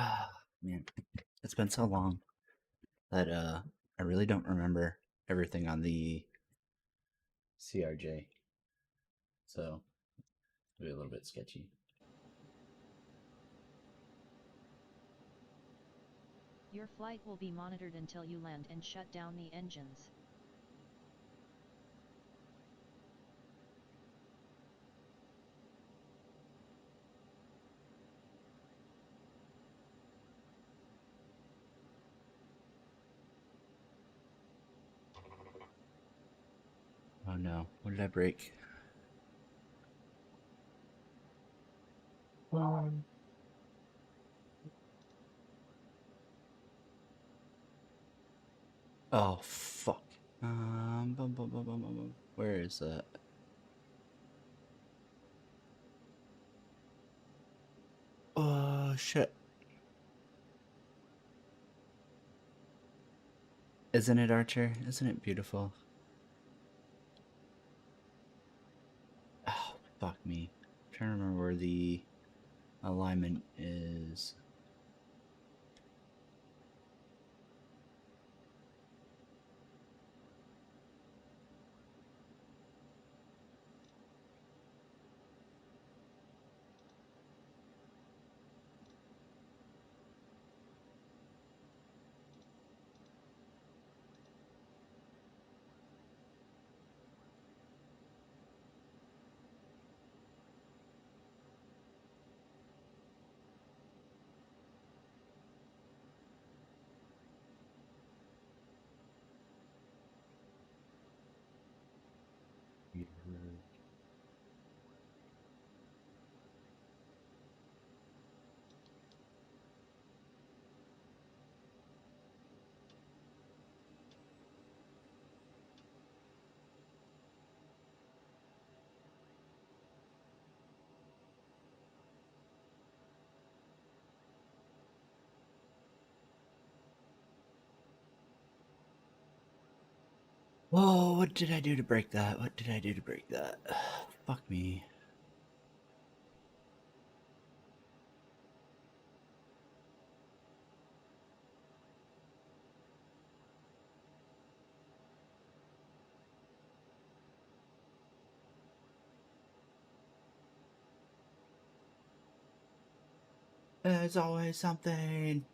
Ah, man, it's been so long that I really don't remember everything on the CRJ, so it'll be a little bit sketchy. Your flight will be monitored until you land and shut down the engines. Oh no, what did I break? Um, oh fuck. Where is that? Oh shit. Isn't it, Archer? Isn't it beautiful? Oh, fuck me. I'm trying to remember where the alignment is. Whoa, what did I do to break that? What did I do to break that? Fuck me. There's always something.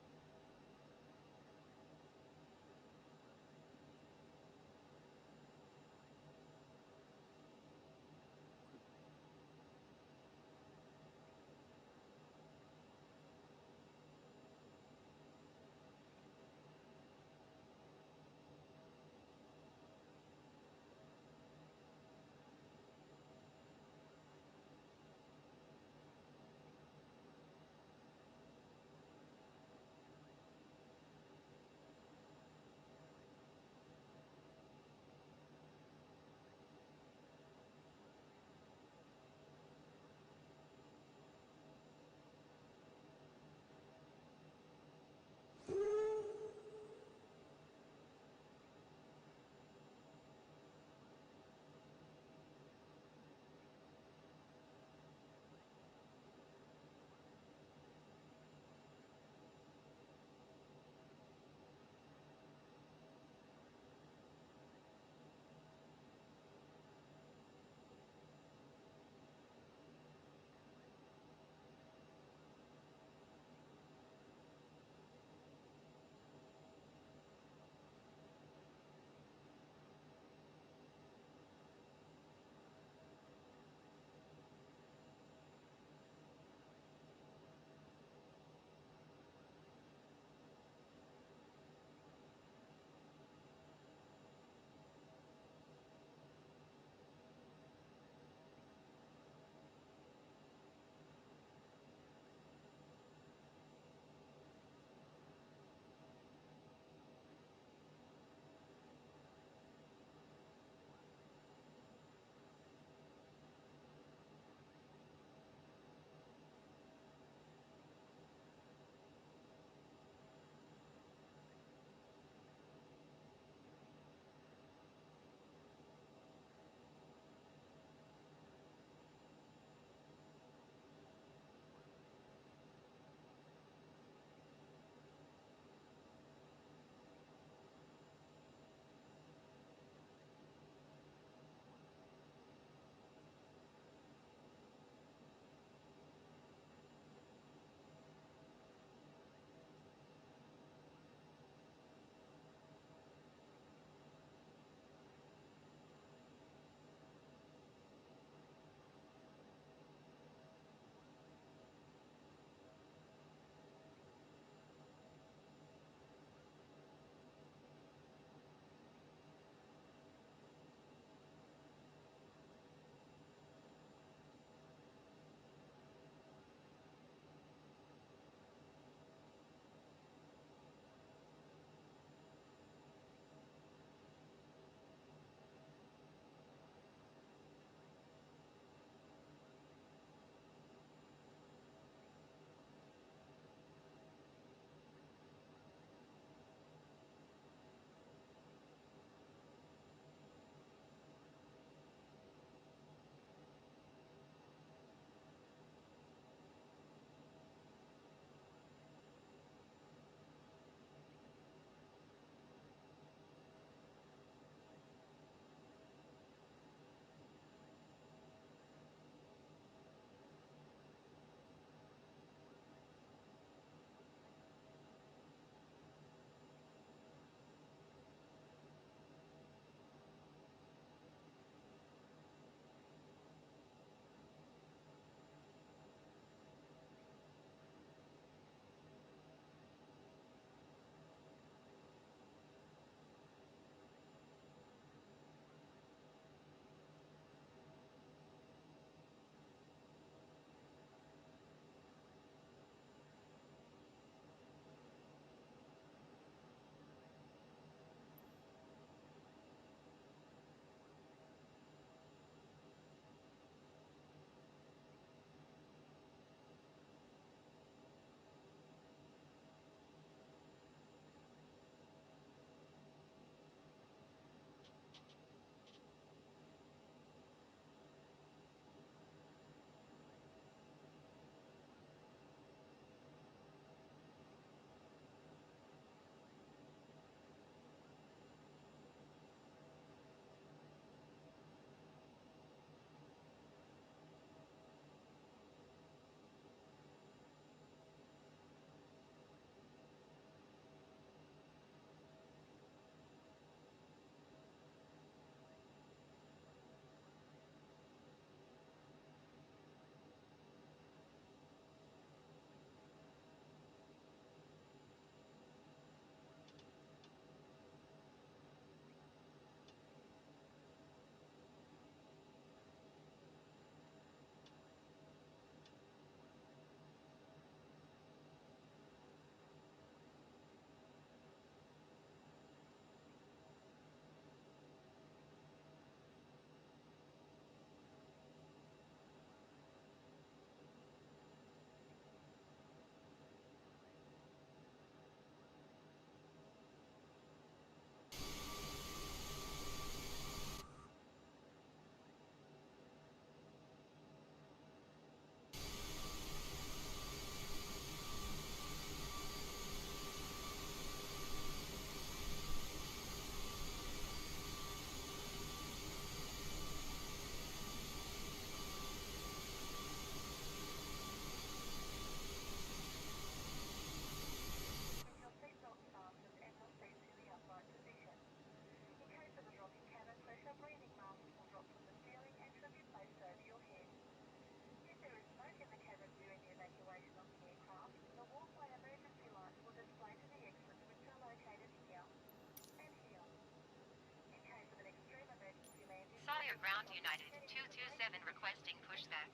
Ground United 227 requesting pushback.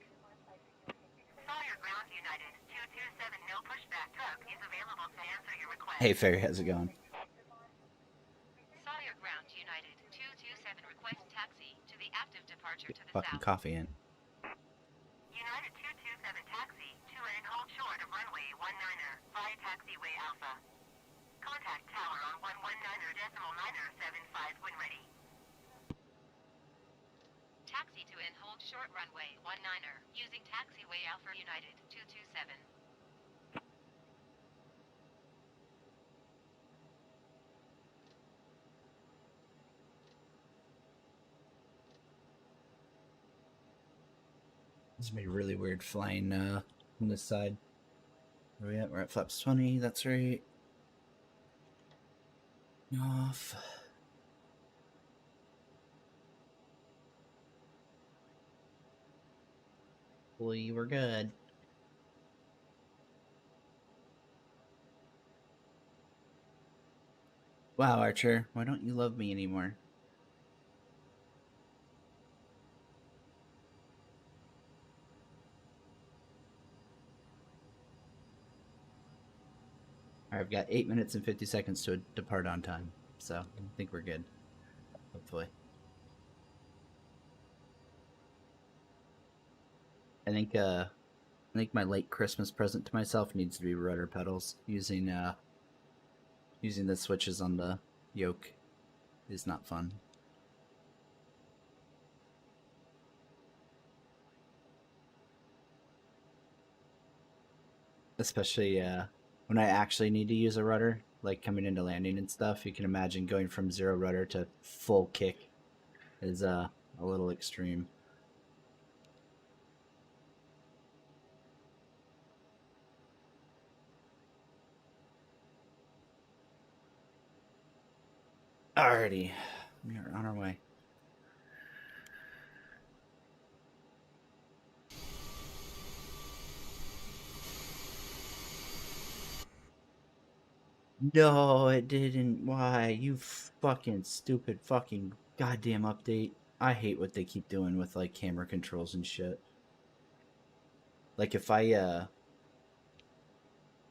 Sawyer Ground United 227 no pushback truck is available to answer your request. Hey, Fairy, how's it going? Sawyer Ground United 227 request taxi to the active departure to the Fucking south. coffee in. United 227 taxi to and hold short of runway 19er, fly taxiway Alpha. Contact tower on 119.975 when ready. Taxi to and hold short runway 19er, using taxiway Alpha United 227. This is gonna be really weird flying on this side. Where are we at? We're at flaps 20, that's right. Off. Boy, we're good. Wow, Archer, why don't you love me anymore? Alright, I've got 8 minutes and 50 seconds to depart on time, so I think we're good. Hopefully. I think my late Christmas present to myself needs to be rudder pedals. Using the switches on the yoke is not fun. Especially when I actually need to use a rudder, like coming into landing and stuff. You can imagine going from zero rudder to full kick is a little extreme. Alrighty, we are on our way. No, it didn't. Why? You fucking stupid fucking goddamn update. I hate what they keep doing with like camera controls and shit. Like if I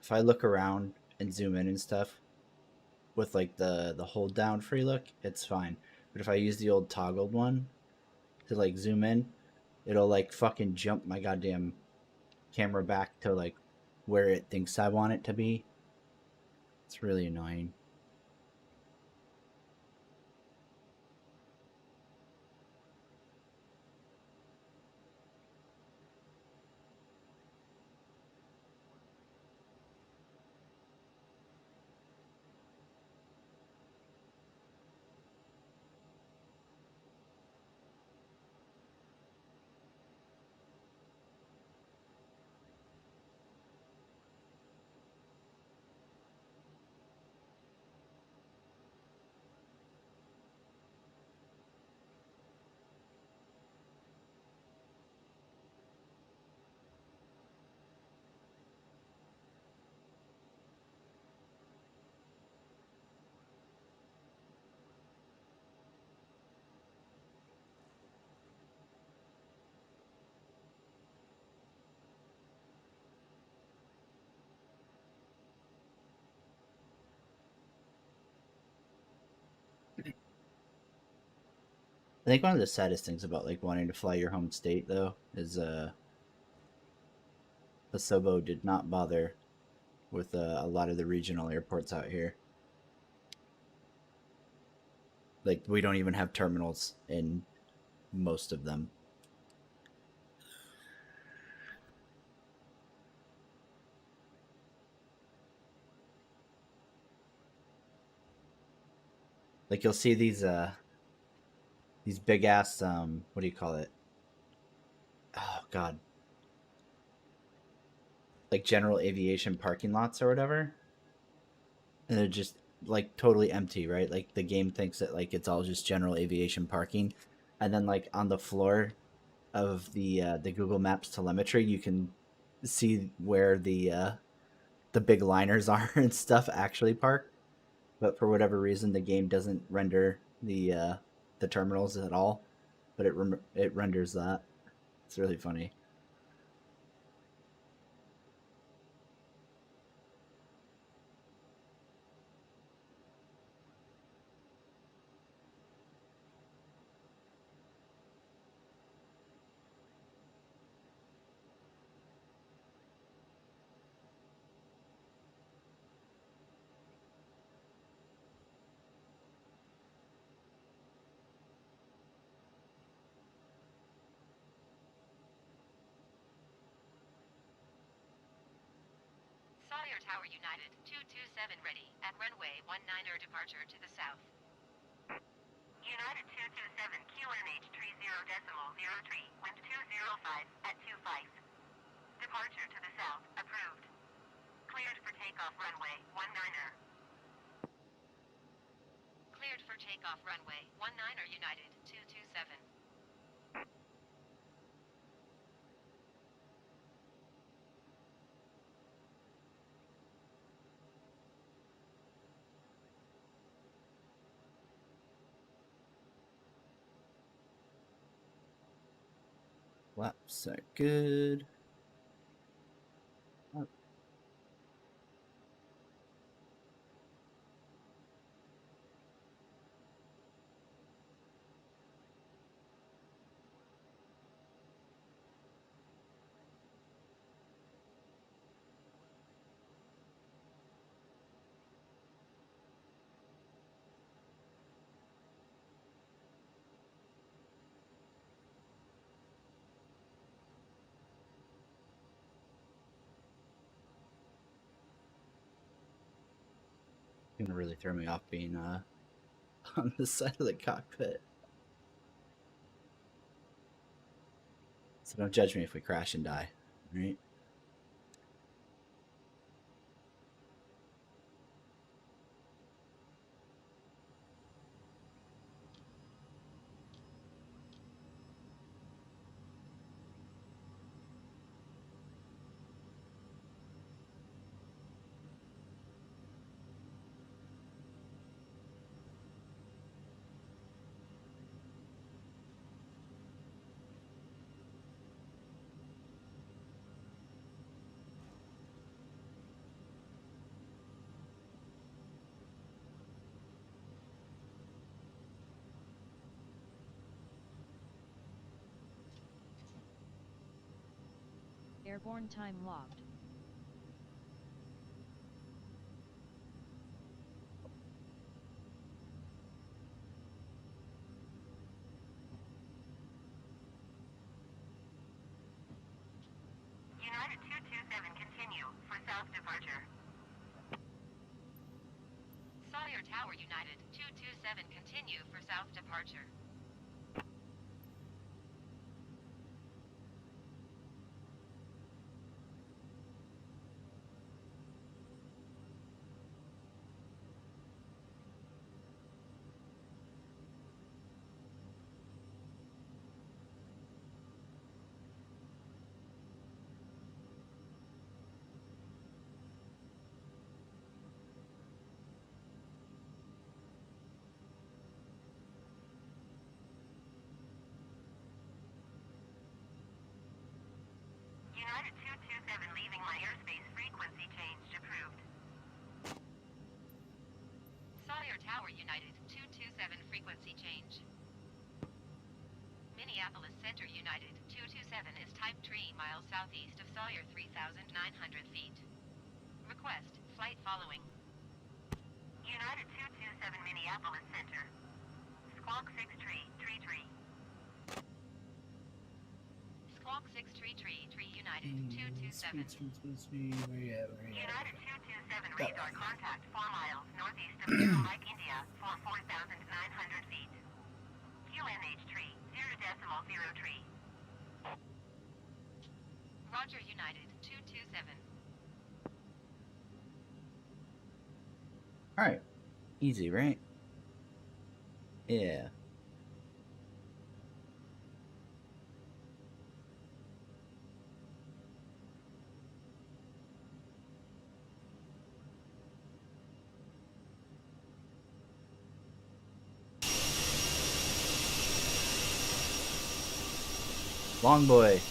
look around and zoom in and stuff with like the hold down free look, it's fine. But if I use the old toggled one to like zoom in, it'll like fucking jump my goddamn camera back to like where it thinks I want it to be. It's really annoying. I think one of the saddest things about like wanting to fly your home state though is Asobo did not bother with a lot of the regional airports out here. Like we don't even have terminals in most of them. Like you'll see these big ass what do you call it? Oh god. Like general aviation parking lots or whatever. And they're just like totally empty, right? Like the game thinks that like it's all just general aviation parking. And then like on the floor of the Google Maps telemetry, you can see where the big liners are and stuff actually park. But for whatever reason, the game doesn't render the terminals at all. but it renders that. It's really funny. Sawyer Tower United 227 ready at runway 19er departure to the south. United 227 QNH 30.03, wind 205 at 25. Departure to the south approved. Cleared for takeoff runway 19er. Cleared for takeoff runway 19er United 227. Flaps are good. Oh. It's gonna really throw me off being on the side of the cockpit. So don't judge me if we crash and die, right? Airborne time logged. United 227 continue for south departure. Sawyer Tower United 227 continue for south departure. United 227 leaving my airspace, frequency changed approved. Sawyer Tower United 227 frequency change. Minneapolis Center United 227 is type 3 miles southeast of Sawyer 3,900 feet. Request flight following. United 227 Minneapolis Center. Squawk 6333. Squawk 6333 United 227. United 227 radar contact 4 miles northeast of Little Lake, India for 4,900 feet. QNH tree 0.03. Roger United 227. All right, easy, right? Yeah. Long boy.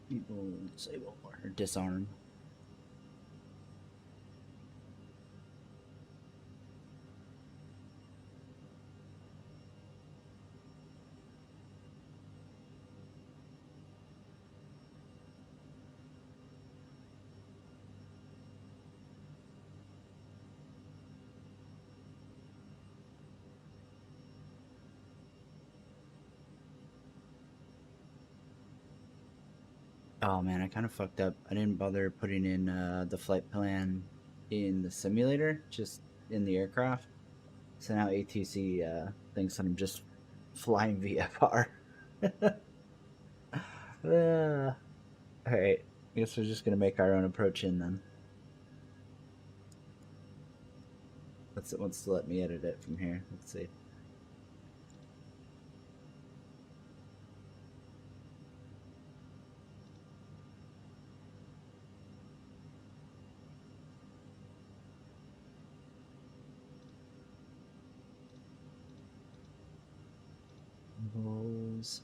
People disable or disarm. Oh man, I kind of fucked up. I didn't bother putting in the flight plan in the simulator, just in the aircraft. So now ATC thinks that I'm just flying VFR. All right, I guess we're just gonna make our own approach in then. It wants to let me edit it from here. Let's see. Rules.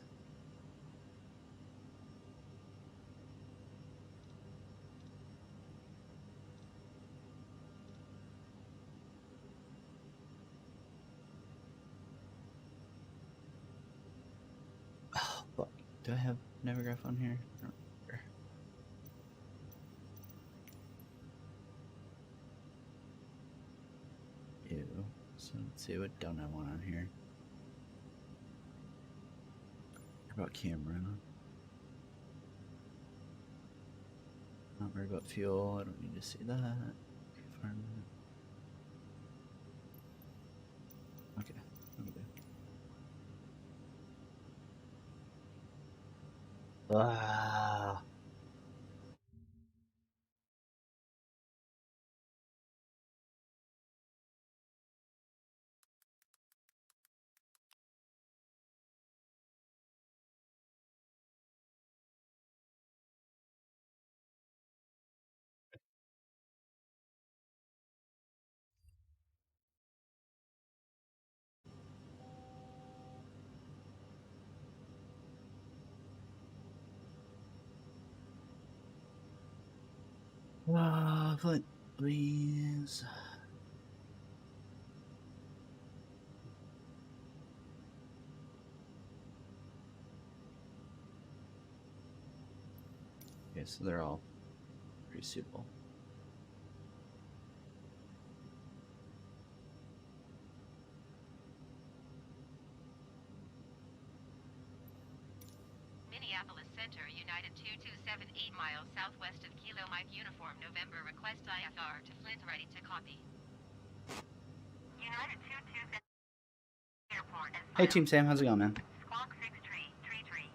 Oh, fuck. Do I have Navigraph on here? I don't remember. Ew. So let's see, what don't I want on here? What about camera? Not worried about fuel. I don't need to see that. Okay. Ah. Please. Okay, so they're all pretty suitable. Minneapolis Center, United 227, 8 miles southwest of Kilo Mike Uniform, November. Request IFR to Flint, ready to copy. United 227 Airport as Hey, Team Sam, how's it going, man? Squawk 6 tree, tree tree.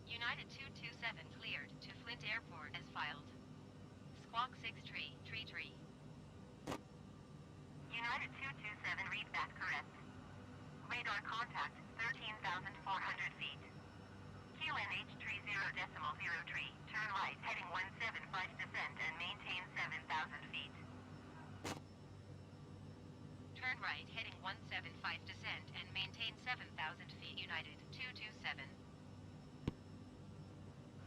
United 227 cleared to Flint Airport as filed. Squawk 6 tree, tree tree. United 227 read back correct. Radar contact 13,400 feet. QNH 30.0 tree. Turn right heading 175 descent and maintain 7,000 feet. Turn right heading 175 descent and maintain 7,000 feet. United 227.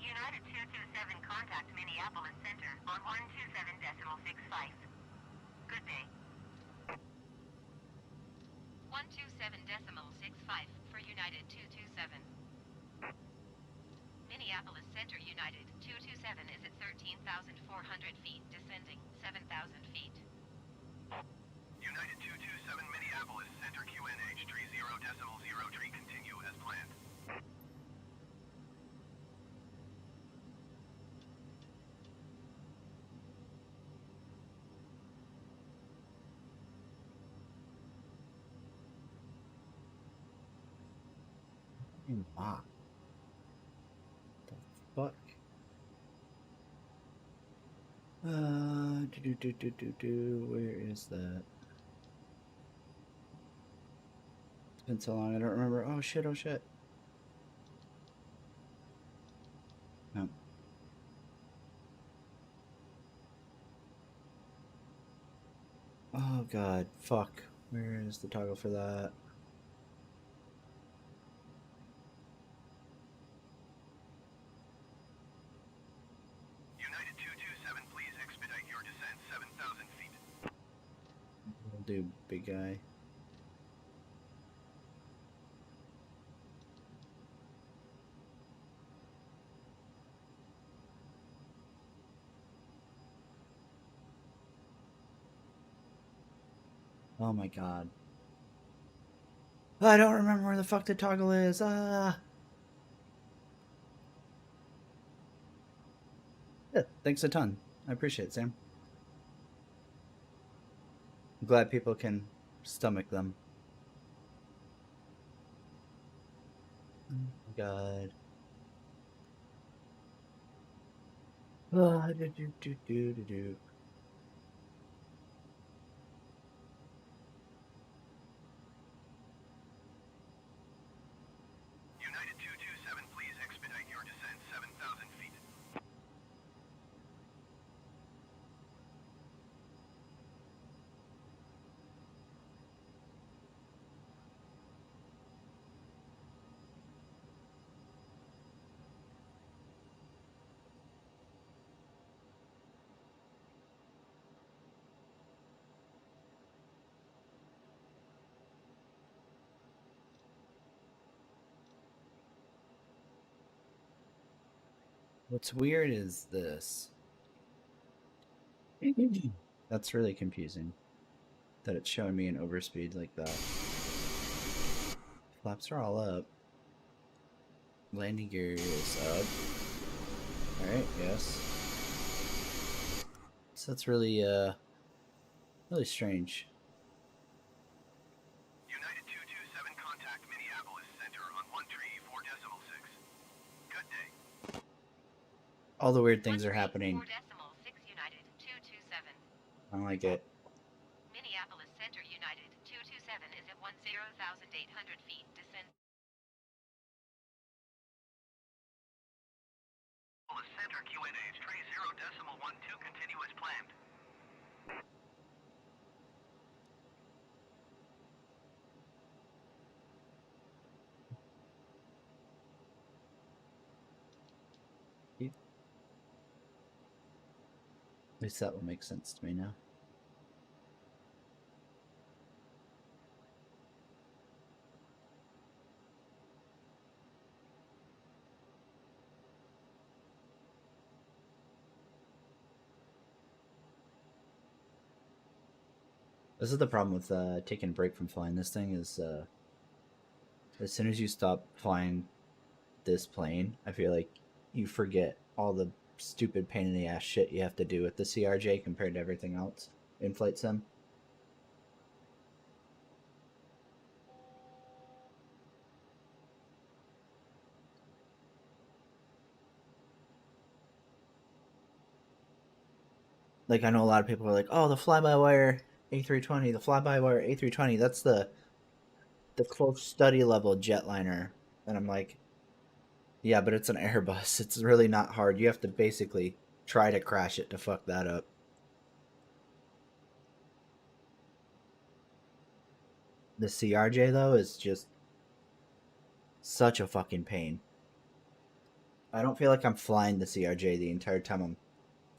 United 227 contact Minneapolis Center on 127.65. Good day. 127.65 for United 227. Minneapolis Center, United 227 is at 13,400 feet, descending 7,000 feet. United 227 Minneapolis Center, QNH 30.0 continue as planned. What the fuck? Where is that? It's been so long, I don't remember. Oh shit! Oh shit! No. Oh god, fuck. Where is the toggle for that? United 227, please expedite your descent 7,000 feet. We'll do big guy. Oh my god. I don't remember where the fuck the toggle is. Ah. Yeah, thanks a ton. I appreciate it, Sam. I'm glad people can stomach them. Oh my god. Ah, do. United 227, please expedite your descent 7,000 feet. What's weird is this. That's really confusing. That it's showing me an overspeed like that. Flaps are all up. Landing gear is up. Alright, yes. So that's really, really strange. United 227, contact Minneapolis Center on 134.6. Good day. All the weird things are happening. 134.6 United 227. I don't like it. Minneapolis Center United 227 is at 10,800 feet. Descend. Center QNH 30.12 continue as planned. At least that will make sense to me now. This is the problem with taking a break from flying this thing is as soon as you stop flying this plane, I feel like you forget all the stupid pain in the ass shit you have to do with the CRJ compared to everything else in flight sim. Like I know a lot of people are like, "Oh, the fly-by-wire A320, the fly-by-wire A320, that's the close study level jetliner." And I'm like, "Yeah, but it's an Airbus. It's really not hard. You have to basically try to crash it to fuck that up." The CRJ though is just such a fucking pain. I don't feel like I'm flying the CRJ the entire time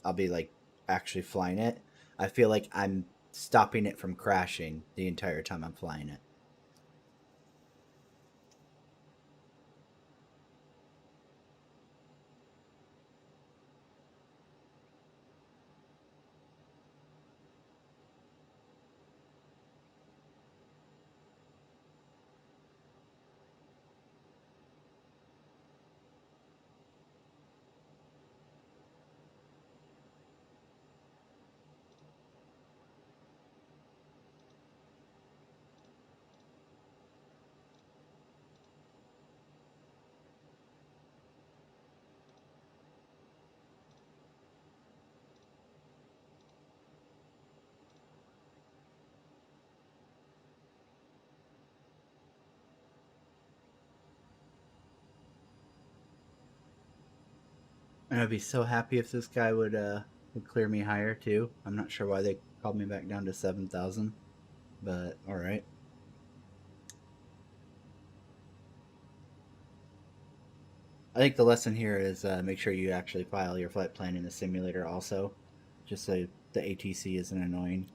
I'll be like actually flying it. I feel like I'm stopping it from crashing the entire time I'm flying it. And I'd be so happy if this guy would clear me higher too. I'm not sure why they called me back down to 7,000, but all right. I think the lesson here is make sure you actually file your flight plan in the simulator also, just so the ATC isn't annoying.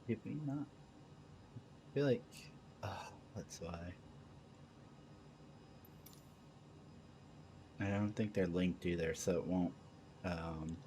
Did we not? I feel like, oh, that's why. I don't think they're linked either, so it won't. Um,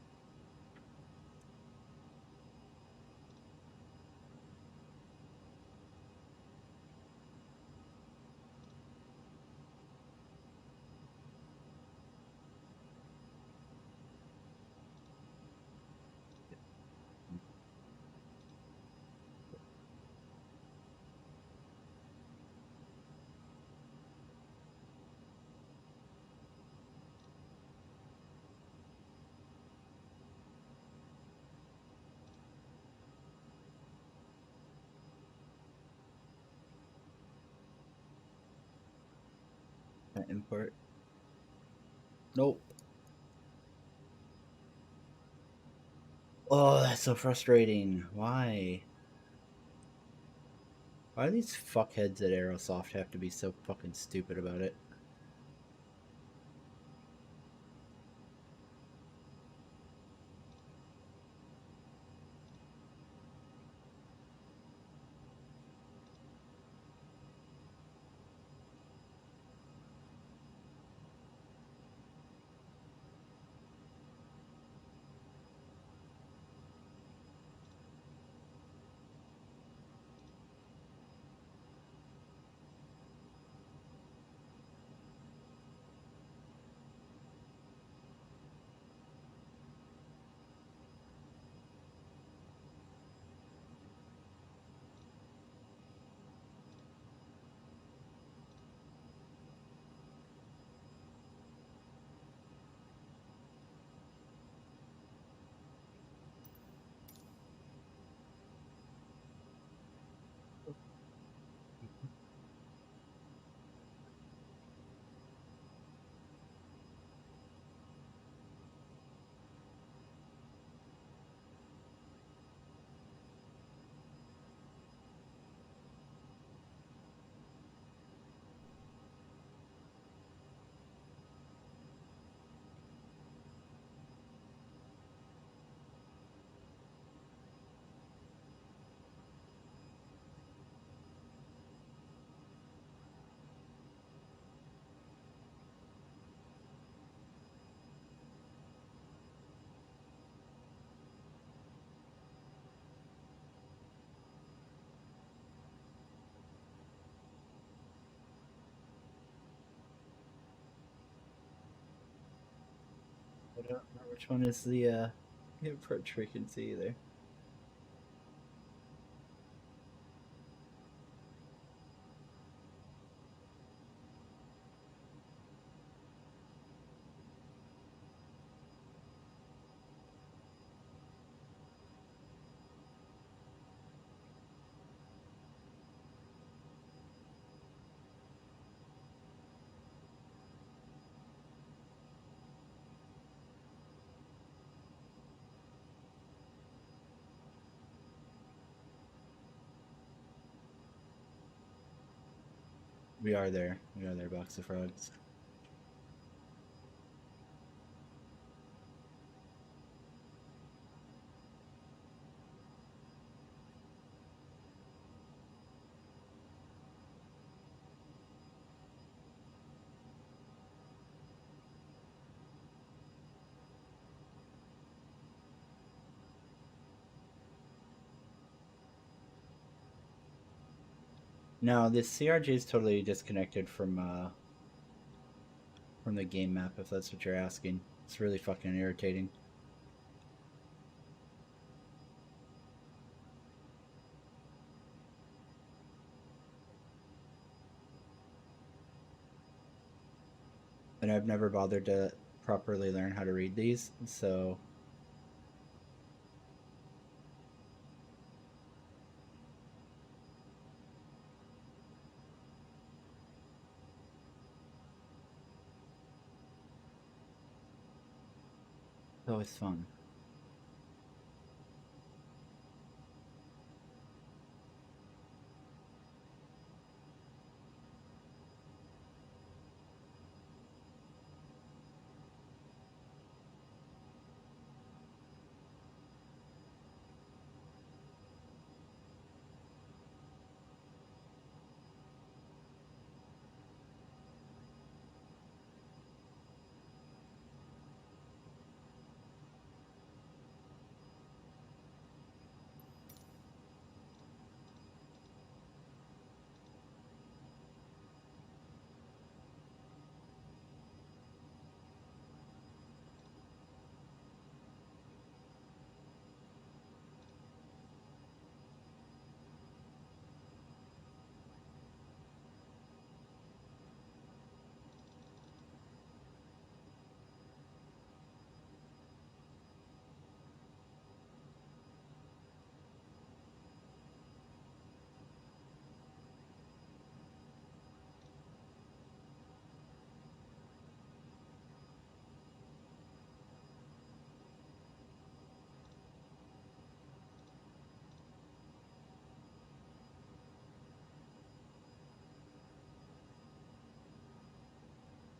import. Nope. Oh, that's so frustrating. Why? Why do these fuckheads at Aerosoft have to be so fucking stupid about it? I don't know which one is the import frequency either. We are there. We are there, Box of Frogs. No, the CRG is totally disconnected from the game map. If that's what you're asking, it's really fucking irritating. And I've never bothered to properly learn how to read these, so it's always fun.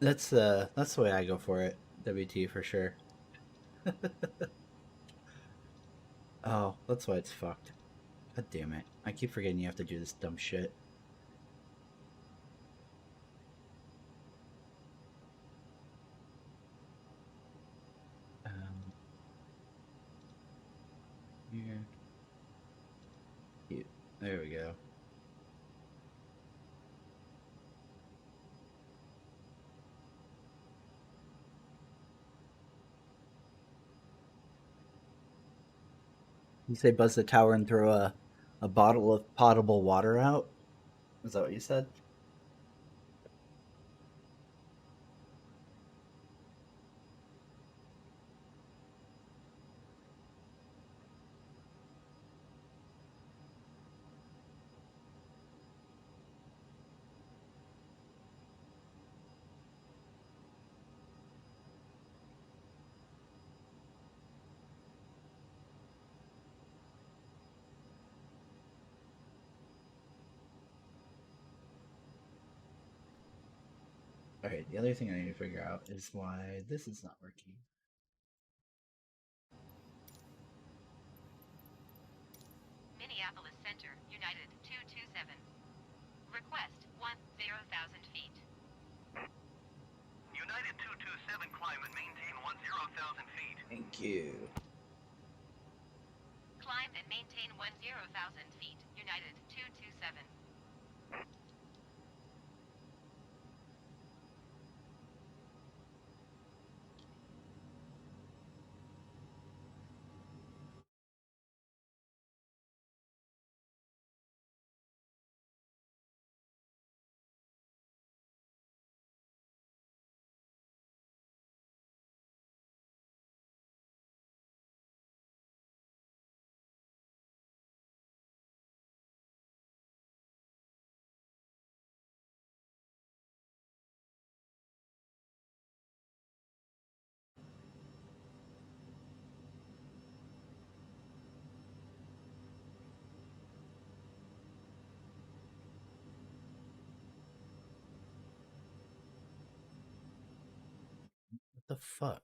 That's the way I go for it. WT for sure. Oh, that's why it's fucked. God damn it! I keep forgetting you have to do this dumb shit. Um, here, there we go. You say buzz the tower and throw a bottle of potable water out? Is that what you said? Okay, the other thing I need to figure out is why this is not working. Minneapolis Center, United 227. Request 10,000 feet. United 227, climb and maintain 10,000 feet. Thank you. Climb and maintain 10,000 feet. United 227. fuck?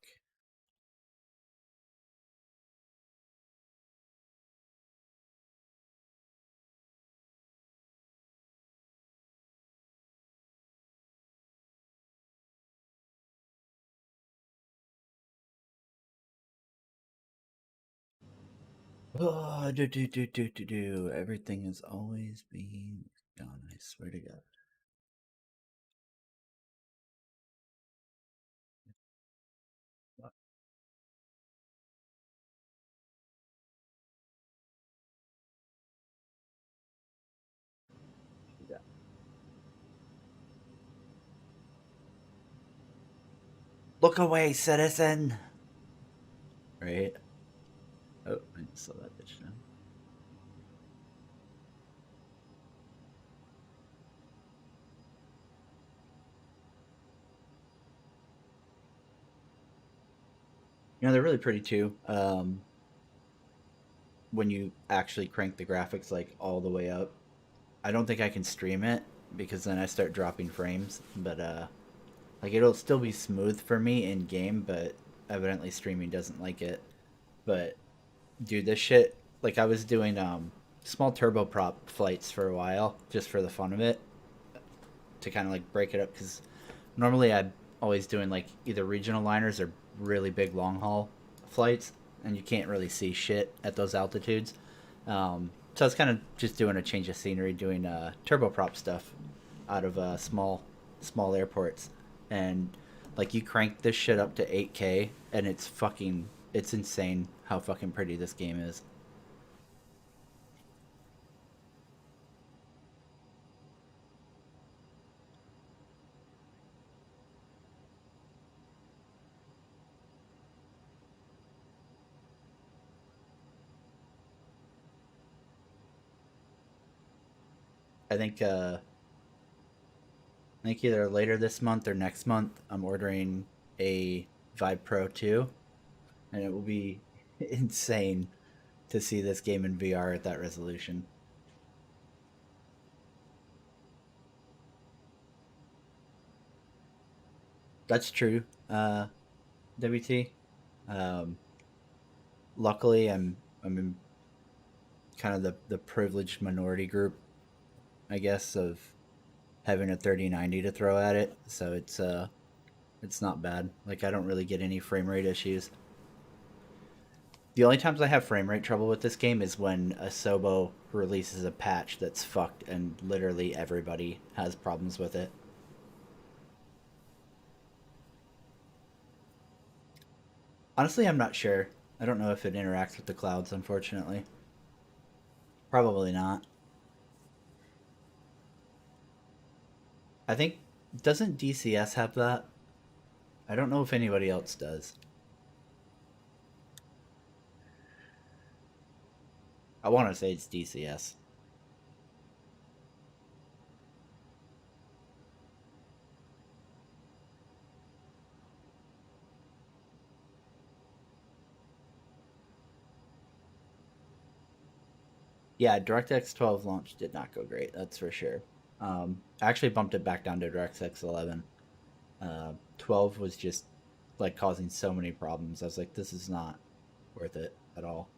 Oh, do. Everything is always being done. I swear to God. What? Yeah. Look away, citizen. Right. Oh, I just saw that bitch now. You know, they're really pretty too. When you actually crank the graphics like all the way up. I don't think I can stream it because then I start dropping frames. But like it'll still be smooth for me in game, but evidently streaming doesn't like it. But dude, this shit, like I was doing small turboprop flights for a while just for the fun of it to kind of like break it up because normally I'm always doing like either regional liners or really big long haul flights, and you can't really see shit at those altitudes. So I was kind of just doing a change of scenery, doing turboprop stuff out of small airports, and like you crank this shit up to 8K, and it's insane how fucking pretty this game is. I think either later this month or next month I'm ordering a Vive Pro 2, and it will be insane to see this game in VR at that resolution. That's true, WT. Um, Luckily, I'm in kind of the privileged minority group, I guess, of having a 3090 to throw at it. So it's not bad. Like I don't really get any frame rate issues. The only times I have frame rate trouble with this game is when Asobo releases a patch that's fucked and literally everybody has problems with it. Honestly, I'm not sure. I don't know if it interacts with the clouds, unfortunately. Probably not. I think doesn't DCS have that? I don't know if anybody else does. I want to say it's DCS. Yeah, DirectX 12 launch did not go great. That's for sure. I actually bumped it back down to DirectX 11. 12 was just like causing so many problems. I was like, this is not worth it at all.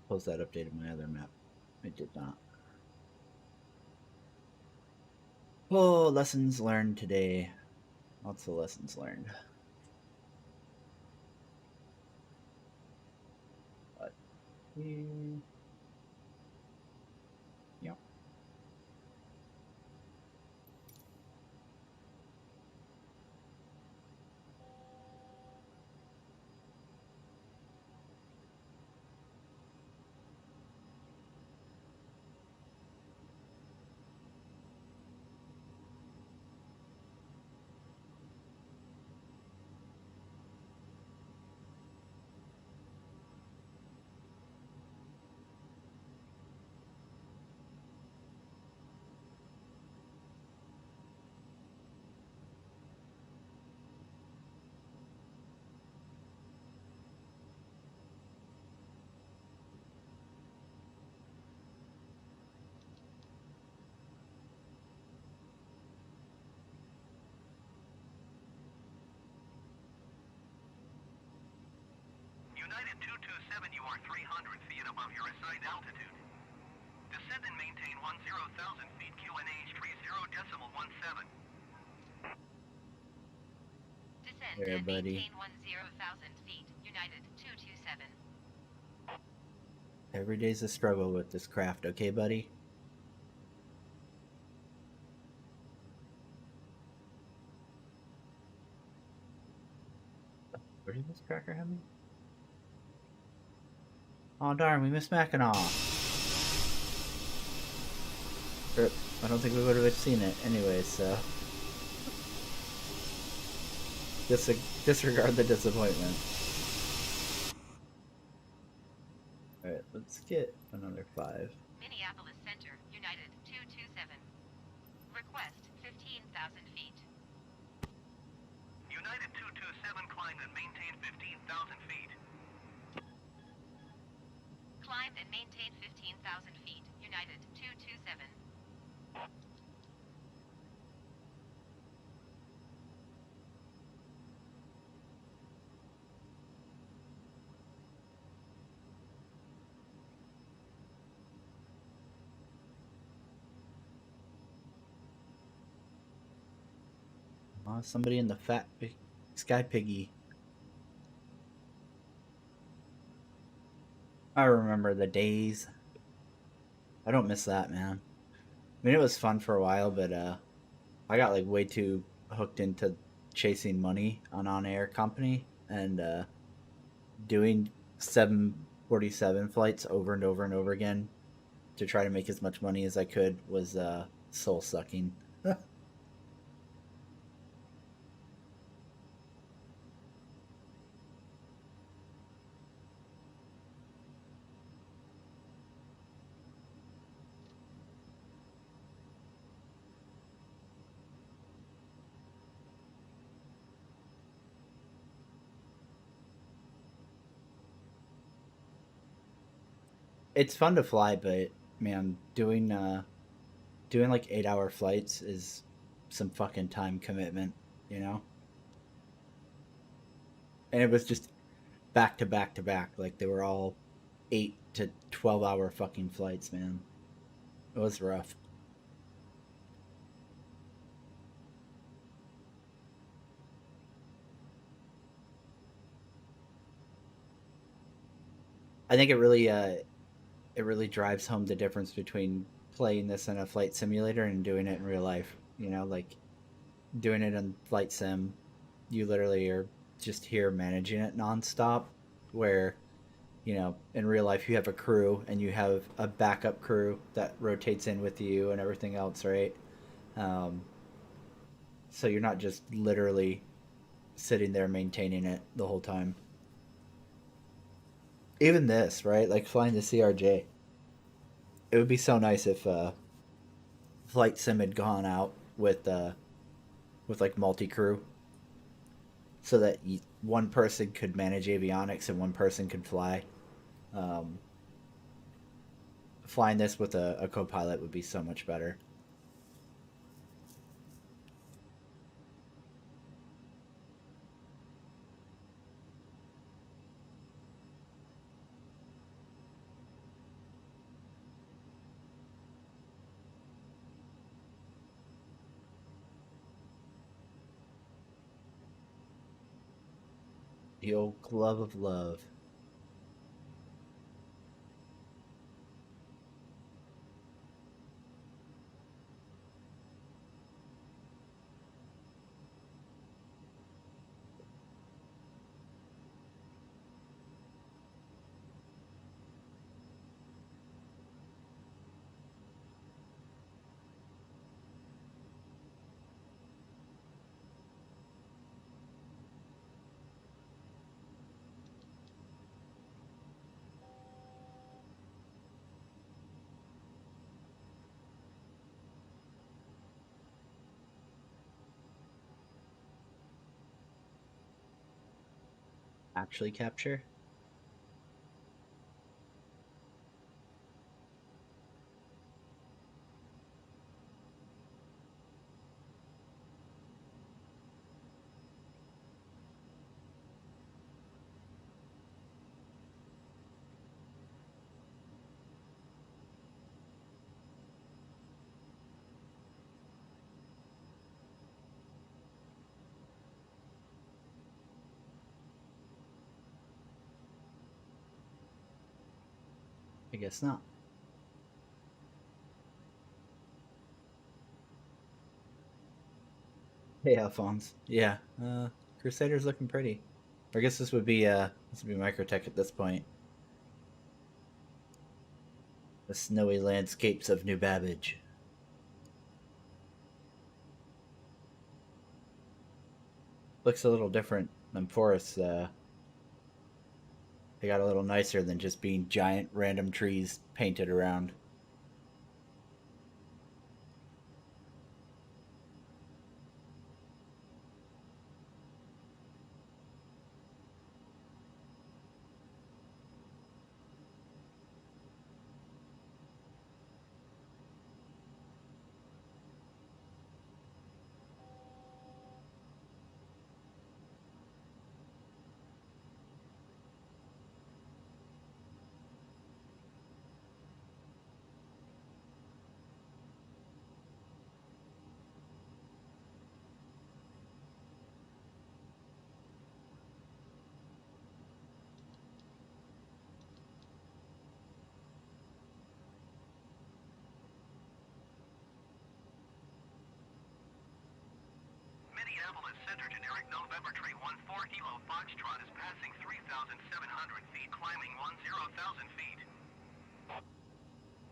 Suppose that updated my other map. It did not. Oh, lessons learned today. Lots of lessons learned. But yeah. you are 300 feet above your assigned altitude. Descend and maintain 10,000 feet QNH 30.17. Descend There, and buddy. maintain 10,000 feet. United 227. Every day's a struggle with this craft, okay, buddy? Where did this cracker have me? Oh darn, we missed Mackinac. I don't think we would have seen it anyway, so disregard the disappointment. Alright, let's get another 5. Minneapolis Center, United 227. Request 15,000 feet. United 227, climb and maintain 15,000 feet. Climb and maintain 15,000 feet. United 227. Oh, somebody in the fat sky piggy. I remember the days. I don't miss that, man. I mean, it was fun for a while, but I got like way too hooked into chasing money on OnAir Company and doing 747 flights over and over and over again to try to make as much money as I could was soul sucking. It's fun to fly, but man, doing like 8-hour flights is some fucking time commitment, you know? And it was just back to back to back. Like they were all 8 to 12 hour fucking flights, man. It was rough. I think it really drives home the difference between playing this in a flight simulator and doing it in real life. You know, like doing it in flight sim, you literally are just here managing it nonstop. Where in real life you have a crew and you have a backup crew that rotates in with you and everything else, right? Um, so you're not just literally sitting there maintaining it the whole time. Even this, right? Like flying the CRJ, it would be so nice if flight sim had gone out with like multi crew, so that one person could manage avionics and one person could fly. Um, Flying this with a co-pilot would be so much better. The old glove of love. Actually capture. I guess not. Hey, Alphonse. Yeah, Crusader's looking pretty. I guess this would be Microtech at this point. The snowy landscapes of New Babbage. Looks a little different than Forest. They got a little nicer than just being giant random trees painted around. Minneapolis Center generic November tree 14 Kilo Foxtrot is passing 3,700 feet, climbing 10,000 feet.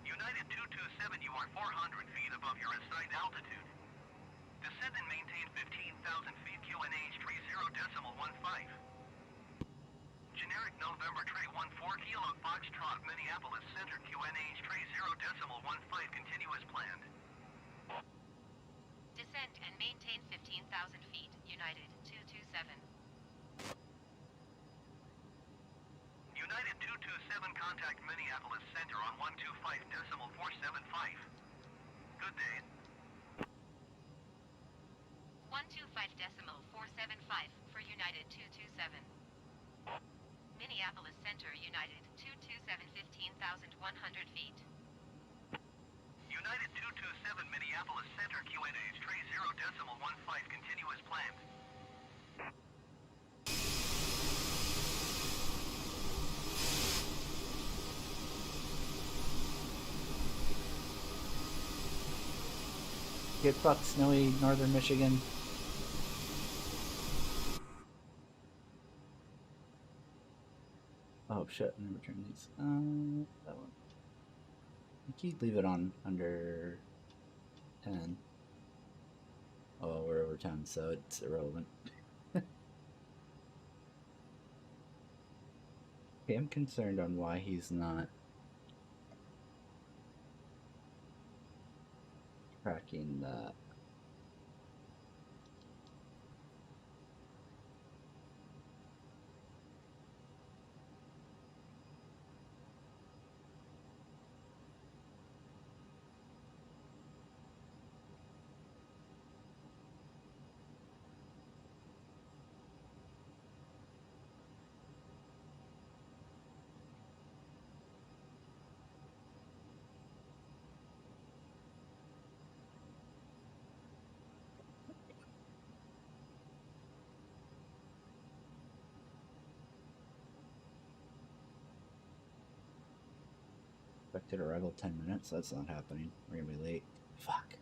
United 227, you are 400 feet above your assigned altitude. Descend and maintain 15,000 feet QNH 30.15. Generic November tray 14 Kilo Foxtrot Minneapolis Center QNH tray 0.15 continuous planned. Descend and maintain 15,000 feet, United 227. United 227, contact Minneapolis Center on 125.475. Good day. 125.475 for United 227. Minneapolis Center, United 227, 15,100 feet. United 227, Minneapolis Center, QNH, tray 0.15, continuous planned. Get fucked, snowy northern Michigan. Oh shit, I never turned these. That one. You can leave it on under 10. Oh, well, we're over 10, so it's irrelevant. Okay, I'm concerned on why he's not tracking that. Expected arrival 10 minutes. That's not happening. We're gonna be late. Fuck.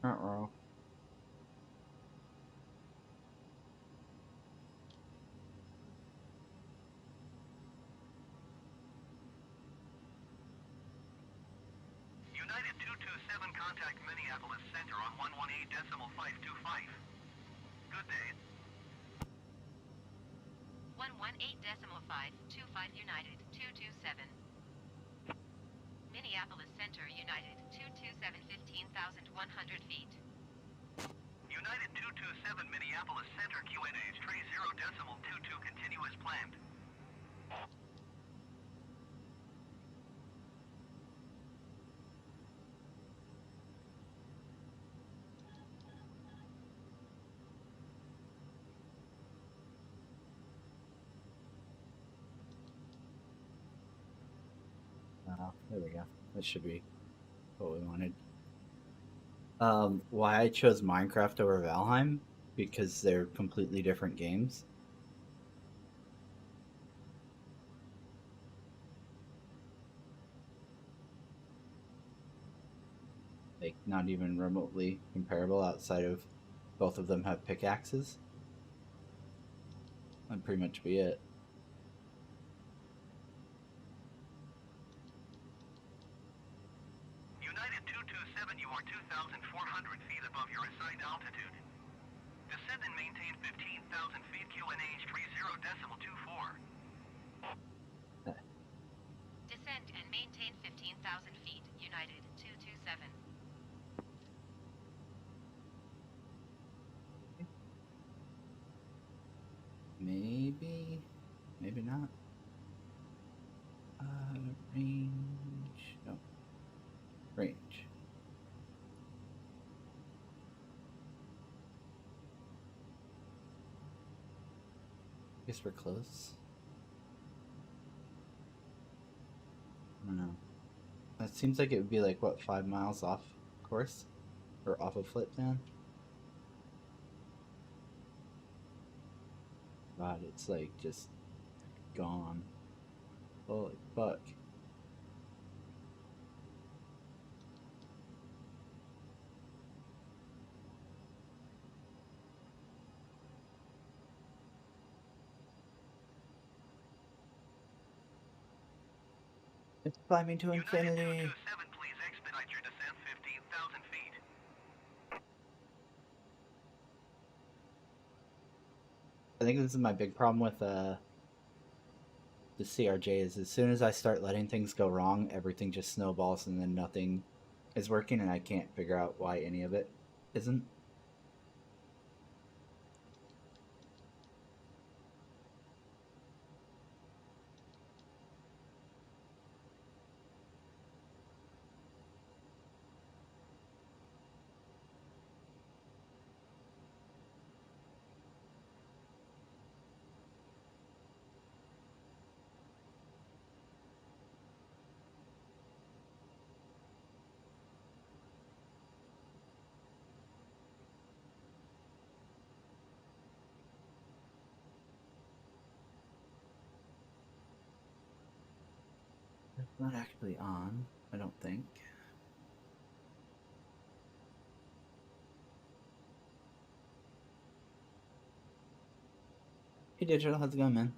Uh-oh. United 227, contact Minneapolis Center on 118.525. Good day. 118.525 United 227. Minneapolis Center, United 227, 15,100 feet. United 227, Minneapolis Center, QNH, tray 0.22, continuous planned. Oh, there we go. That should be what we wanted. Why I chose Minecraft over Valheim? Because they're completely different games. Like, not even remotely comparable outside of both of them have pickaxes. That'd pretty much be it. United 227, you are 2,400 feet above your assigned altitude. Descend and maintain 15,000 feet QNH 30.24. Descend and maintain 15,000 feet, United 227. Maybe, maybe not. Range. No. Range. Guess we're close. I don't know. That seems like it would be like, what, 5 miles off course? Or off of Flip Fan? God, it's like just gone. Holy fuck. It's climbing to United infinity. 227, please expedite your descent 15,000 feet. I think this is my big problem with the CRJ is as soon as I start letting things go wrong, everything just snowballs and then nothing is working and I can't figure out why any of it isn't. It's not actually on, I don't think. Hey Digital, how's it going, man?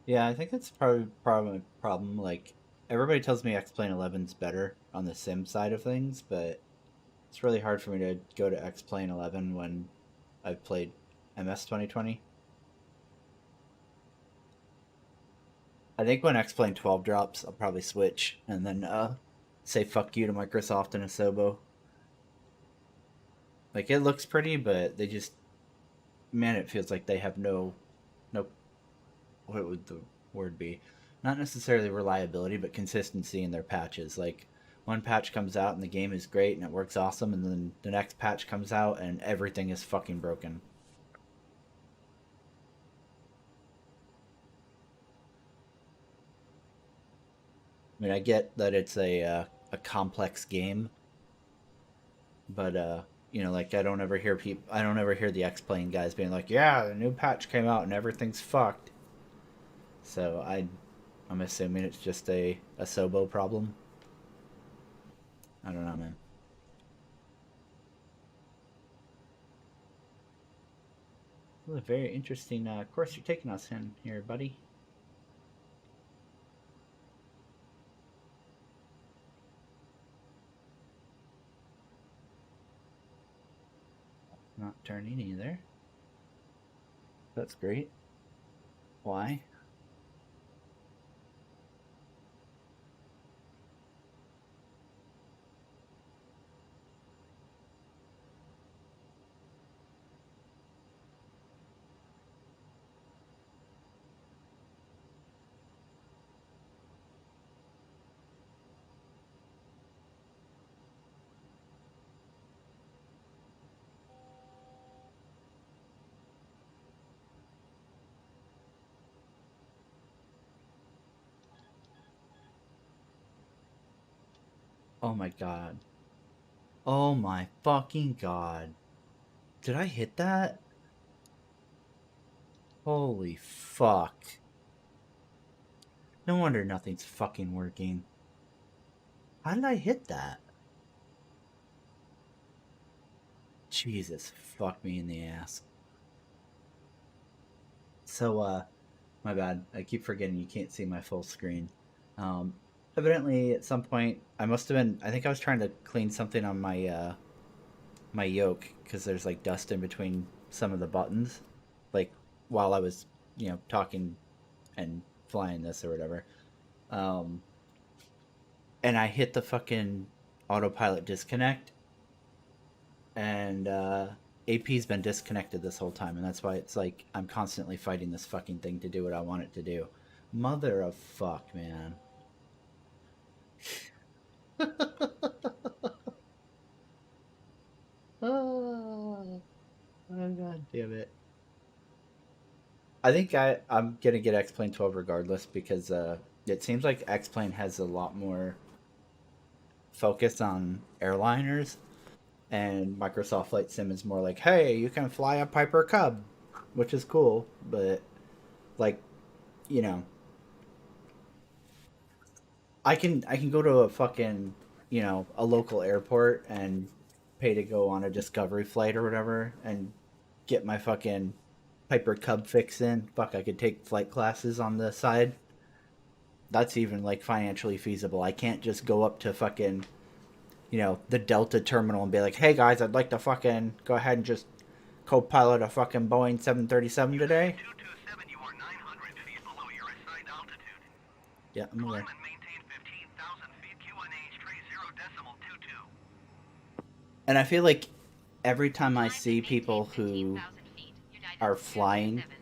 Yeah, I think that's probably a problem. Like everybody tells me X-Plane 11's better on the sim side of things, but it's really hard for me to go to X-Plane 11 when I've played MS 2020. I think when X-Plane 12 drops, I'll probably switch and then say fuck you to Microsoft and Asobo. Like it looks pretty, but they just man, it feels like they have no what would the word be? Not necessarily reliability, but consistency in their patches. Like one patch comes out and the game is great and it works awesome, and then the next patch comes out and everything is fucking broken. I mean, I get that it's a complex game, but like I don't ever hear the X Plane guys being like, "Yeah, the new patch came out and everything's fucked." So I'm assuming it's just a Sobo problem. I don't know, man. This is a very interesting course you're taking us in here, buddy. Not turning either. That's great. Why? Oh my god. Oh my fucking god. Did I hit that? Holy fuck. No wonder nothing's fucking working. How did I hit that? Jesus, fuck me in the ass. So, my bad. I keep forgetting you can't see my full screen. Um, Evidently, at some point, I must have been. I think I was trying to clean something on my yoke because there's like dust in between some of the buttons, like while I was, talking and flying this or whatever. Um, and I hit the fucking autopilot disconnect, and AP's been disconnected this whole time, and that's why it's like I'm constantly fighting this fucking thing to do what I want it to do. Mother of fuck, man. Oh, god damn it. I think I'm gonna get X Plane 12 regardless because it seems like X Plane has a lot more focus on airliners, and Microsoft Flight Sim is more like, hey, you can fly a Piper Cub, which is cool, but like, you know, I can go to a fucking, a local airport and pay to go on a Discovery flight or whatever and get my fucking Piper Cub fix in. Fuck, I could take flight classes on the side. That's even like financially feasible. I can't just go up to fucking, the Delta terminal and be like, "Hey guys, I'd like to fucking go ahead and just co-pilot a fucking Boeing 737 today." 227, you are 900 feet below your assigned altitude. Yeah, I'm aware. Climb and maintain 15,000 feet, QNH 30.22. And I feel like every time I Climb and see maintain people who 15,000 feet, United are flying 227.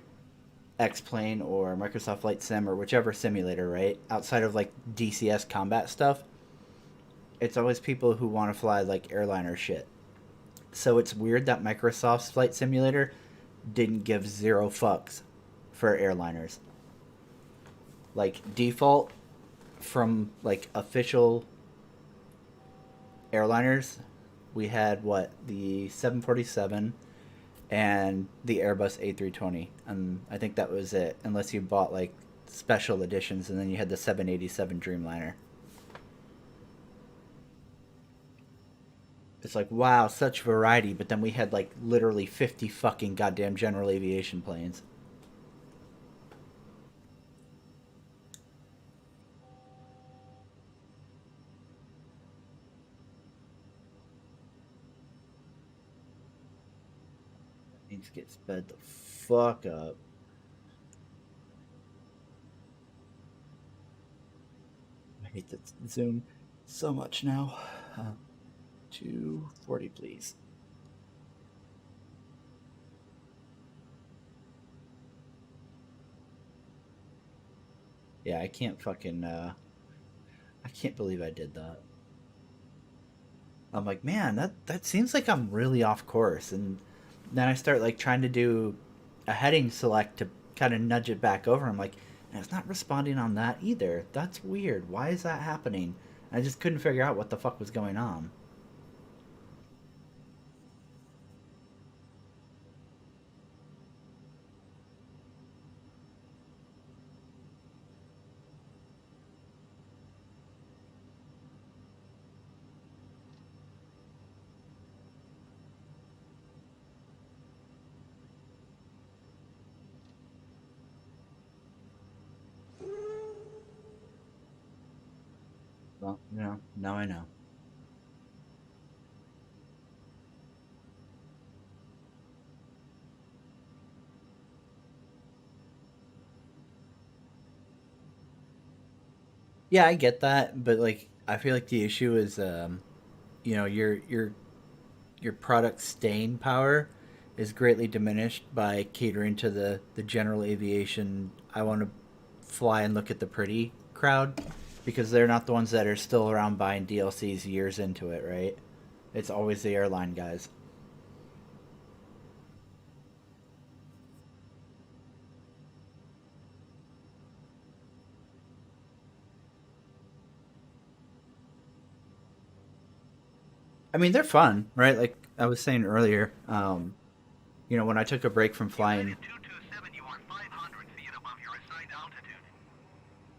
X-Plane or Microsoft Flight Sim or whichever simulator, right? Outside of like DCS combat stuff, it's always people who want to fly like airliner shit. So it's weird that Microsoft's Flight Simulator didn't give zero fucks for airliners. Like default from like official airliners, we had what the 747 and the Airbus A320, and I think that was it. Unless you bought like special editions, and then you had the 787 Dreamliner. It's like wow, such variety, but then we had like literally 50 fucking goddamn general aviation planes. Needs to get sped the fuck up. I hate that Zoom so much now. 240, please. Yeah, I can't fucking. I can't believe I did that. I'm like, man, that seems like I'm really off course, and then I start like trying to do a heading select to kind of nudge it back over. I'm like, and it's not responding on that either. That's weird. Why is that happening? I just couldn't figure out what the fuck was going on. Well, now I know. Yeah, I get that, but like I feel like the issue is your product staying power is greatly diminished by catering to the general aviation I want to fly and look at the pretty crowd because they're not the ones that are still around buying DLCs years into it, right? It's always the airline guys. I mean, they're fun, right? Like I was saying earlier, when I took a break from flying. United 227, you are 500 feet above your assigned altitude.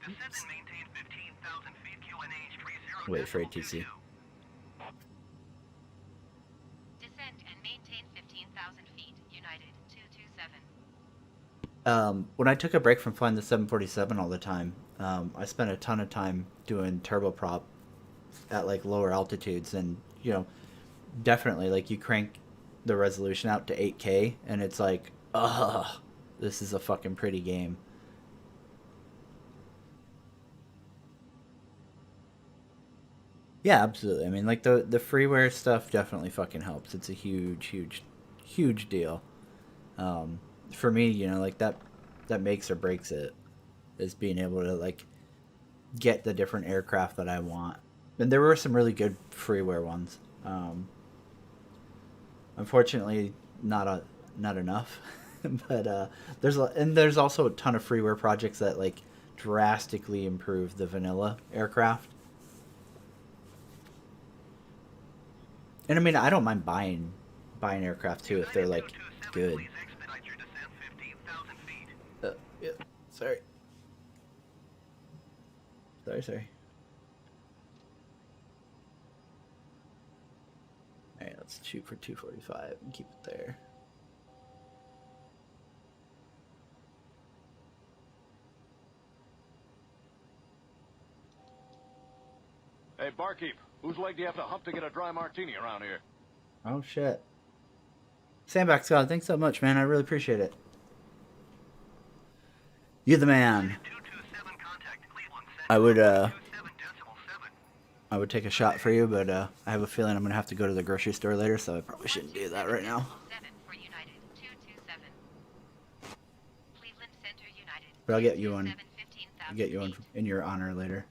Descend and maintain 15,000 feet QNH 30 Wait for decimal ATC. 22. Descend and maintain 15,000 feet. United 227. When I took a break from flying the 747 all the time, I spent a ton of time doing turboprop at like lower altitudes, and definitely like you crank the resolution out to 8K, and it's like, ugh, this is a fucking pretty game. Yeah, absolutely. I mean, like the freeware stuff definitely fucking helps. It's a huge, huge, huge deal. Um, for me, like that makes or breaks it is being able to like get the different aircraft that I want. And there were some really good freeware ones. Unfortunately, not enough. But there's also a ton of freeware projects that like drastically improve the vanilla aircraft. And I mean, I don't mind buying aircraft too if they're United like 227, good. please expedite your descent 15,000 feet. Yeah, sorry, sorry. All right, let's shoot for 245 and keep it there. Hey, barkeep, whose leg do you have to hump to get a dry martini around here? Oh shit. Sandbag Scott, thanks so much, man. I really appreciate it. You the man. United 227, contact Cleveland I Center would 127 decimal 7. I would take a shot for you, but I have a feeling I'm gonna have to go to the grocery store later, so I probably shouldn't do that right now. 7 for United 227. Cleveland Center United But I'll get you one. 227, I'll 15,000 get you one feet. in your honor later.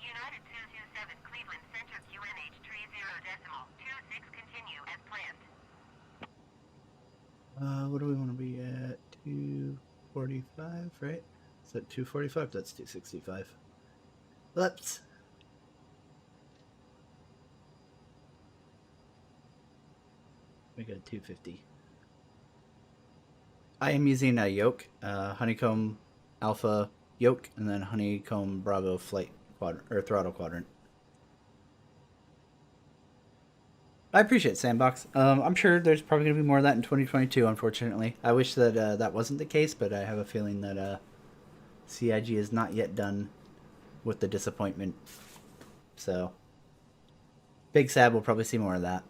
United 227, Cleveland Center QNH 30 decimal 26, continue as planned. What do we want to be at? 245, right? Is that 245? That's 265. Let's. We got 250. I am using a yoke, honeycomb alpha yoke, and then honeycomb bravo flight quadrant or throttle quadrant. I appreciate Sandbox. I'm sure there's probably gonna be more of that in 2022. Unfortunately, I wish that that wasn't the case, but I have a feeling that CIG is not yet done with the disappointment. So, Big Sab will probably see more of that.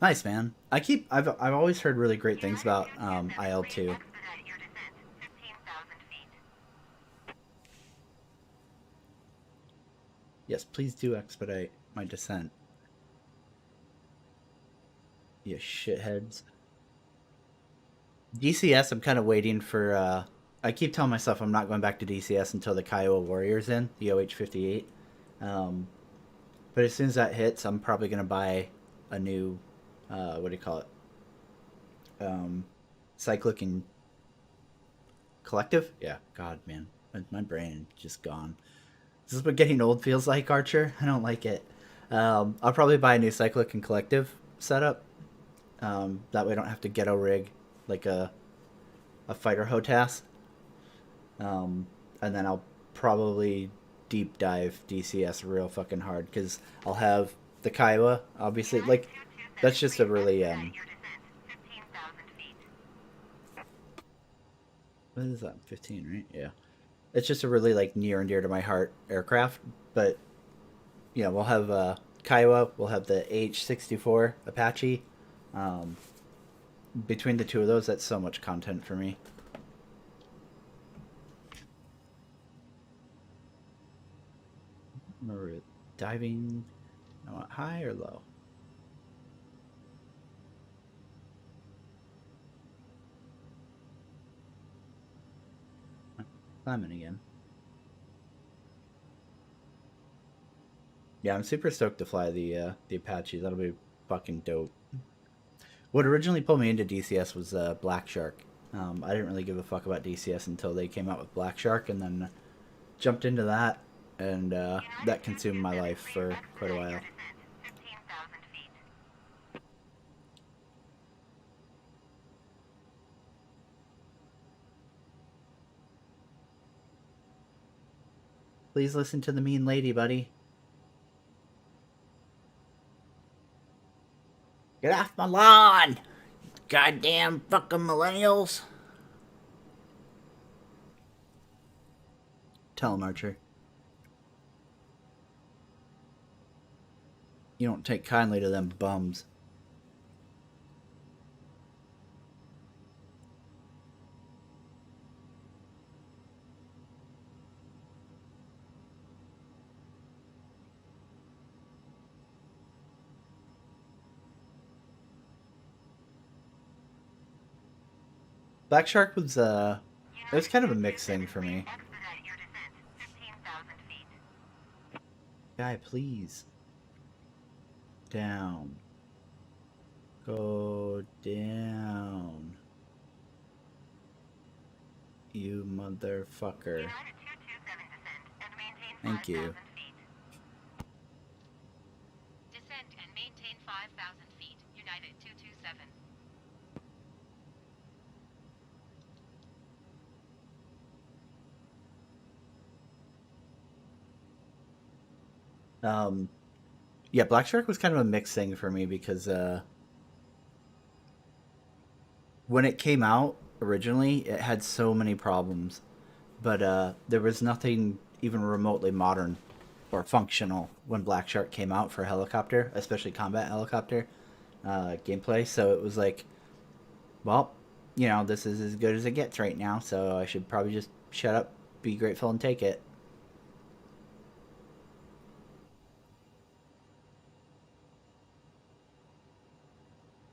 Nice, man. I've always heard really great things about IL-2. Expedite your descent 15,000 feet. Yes, please do expedite my descent. You shitheads. DCS, I'm kind of waiting for. I keep telling myself I'm not going back to DCS until the Kiowa Warriors in the OH-58. Um, but as soon as that hits, I'm probably gonna buy a new. What do you call it? Cyclic and collective. Yeah. God, man, my brain just gone. This is what getting old feels like, Archer. I don't like it. I'll probably buy a new cyclic and collective setup. That way I don't have to ghetto rig like a fighter HOTAS. And then I'll probably deep dive DCS real fucking hard because I'll have the Kiowa, obviously. United Like, 227, that's just a please really expedite your descent 15,000 feet. what is that? 15, right? Yeah. It's just a really like near and dear to my heart aircraft. But we'll have Kiowa, we'll have the H-64 Apache. Um, Between the two of those, that's so much content for me. Remember diving. I want high or low. Climbing again. Yeah, I'm super stoked to fly the Apache. That'll be fucking dope. What originally pulled me into DCS was Black Shark. I didn't really give a fuck about DCS until they came out with Black Shark, and then jumped into that, and United that consumed my 227, life please for quite a expedite your while. descent. 15,000 feet. Please listen to the mean lady, buddy. Get off my lawn! Goddamn fucking millennials! Tell him, Archer. You don't take kindly to them bums. Black Shark was it was United kind of a mixed thing 227, for please me. expedite your descent. 15,000 feet. Guy, please. Down. Go down. You motherfucker. United 227 descend and maintain Thank 5,000 you. feet. Descend and maintain 5,000 feet. United 227. Um, yeah, Black Shark was kind of a mixed thing for me because when it came out originally, it had so many problems, but there was nothing even remotely modern or functional when Black Shark came out for helicopter, especially combat helicopter gameplay. So it was like, well, this is as good as it gets right now. So I should probably just shut up, be grateful, and take it.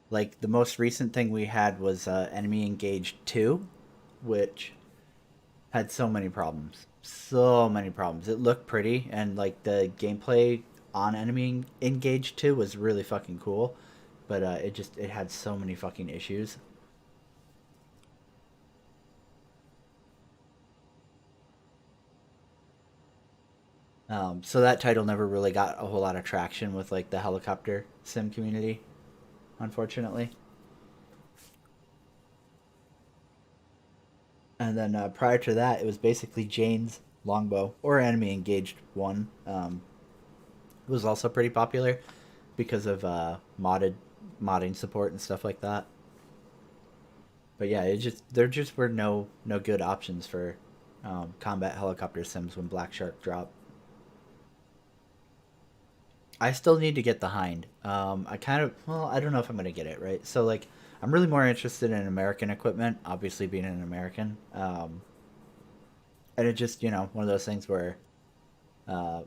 Like the most recent thing we had was Enemy Engaged 2, which had so many problems. So many problems. It looked pretty, and like the gameplay on Enemy Engaged 2 was really fucking cool, but it had so many fucking issues. So that title never really got a whole lot of traction with like the helicopter sim community, unfortunately. And then prior to that, it was basically Jane's longbow or Enemy Engaged One. It was also pretty popular because of modding support and stuff like that. But yeah, there just were no good options for combat helicopter sims when Black Shark dropped. I still need to get the Hind. I kind of I don't know if I'm gonna get it right. So like I'm really more interested in American equipment, obviously being an American. And it just one of those things where uh,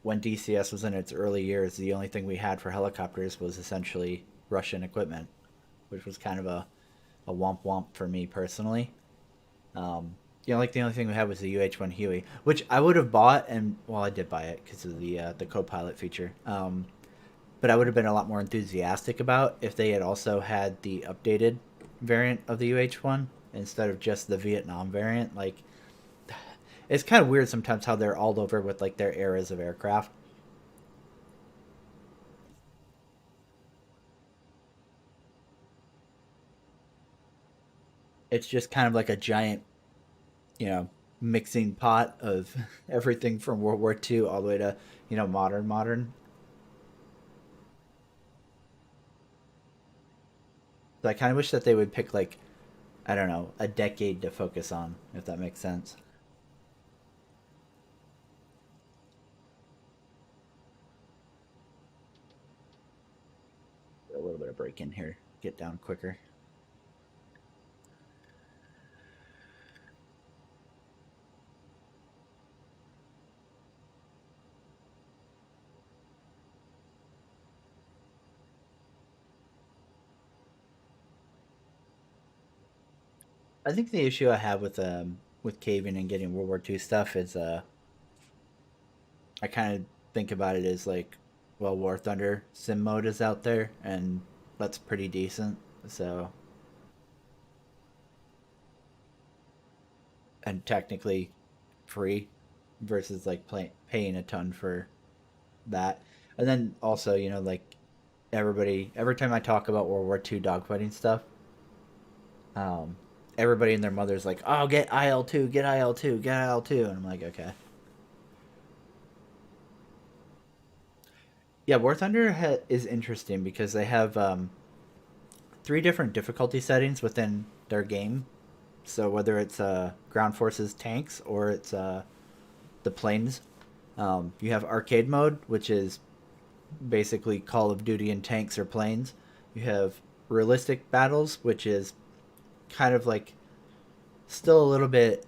when DCS was in its early years, the only thing we had for helicopters was essentially Russian equipment, which was kind of a womp womp for me personally. Like the only thing we had was the UH-1 Huey, which I would have bought, and well, I did buy it because of the co-pilot feature. But I would have been a lot more enthusiastic about if they had also had the updated variant of the UH-1 instead of just the Vietnam variant. Like, it's kind of weird sometimes how they're all over with like their eras of aircraft. It's just kind of like a giant, you know, mixing pot of everything from World War II all the way to modern. So I kind of wish that they would pick like I don't know a decade to focus on, if that makes sense. little bit of break in here. Get down quicker. I think the issue I have with caving and getting World War II stuff is I kind of think about it as like, well, War Thunder sim mode is out there, and that's pretty decent. So, and technically free versus like paying a ton for that. And then also, like every time I talk about World War II dogfighting stuff, um, everybody and their mother's like, "Oh, get IL-2, get IL-2, get IL-2," and I'm like, okay. Yeah, War Thunder is interesting because they have three different difficulty settings within their game. So whether it's ground forces tanks or it's the planes, you have arcade mode, which is basically Call of Duty and tanks or planes. You have realistic battles, which is kind of like still a little bit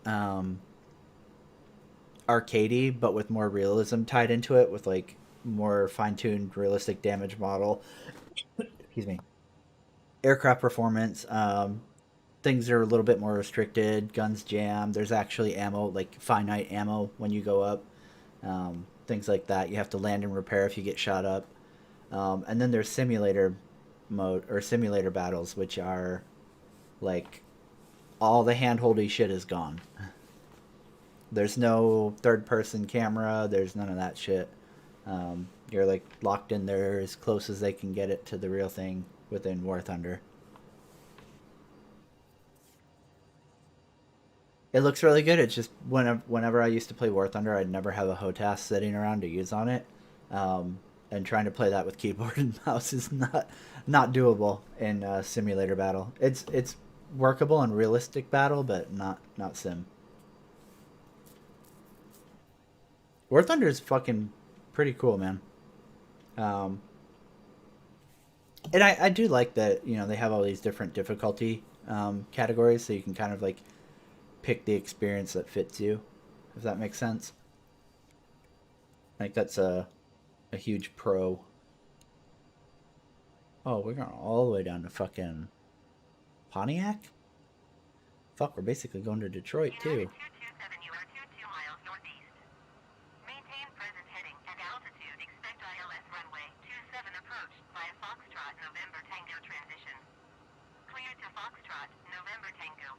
arcadey, but with more realism tied into it, with like more fine-tuned realistic damage model. Excuse me. Aircraft performance. Things are a little bit more restricted. Guns jam. There's actually ammo, like finite ammo when you go up. Things like that. You have to land and repair if you get shot up. And then there's simulator mode or simulator battles, which are like all the handholdy shit is gone. There's no third person camera. There's none of that shit. You're like locked in there as close as they can get it to the real thing within War Thunder. It looks really good. It's just whenever I used to play War Thunder, I'd never have a HOTAS sitting around to use on it, and trying to play that with keyboard and mouse is not doable in simulator battle. It's workable in realistic battle, but not sim. War Thunder is fucking pretty cool, man. Um, and I do like that they have all these different difficulty categories, so you can kind of like pick the experience that fits you, if that makes sense. Like that's a huge pro. Oh, we're going all the way down to fucking Pontiac? Fuck, we're basically going to Detroit too. United 227, you are 22 miles northeast. Maintain present heading at altitude. Expect ILS runway 27 approach via Foxtrot November Tango transition. Clear to Foxtrot November Tango.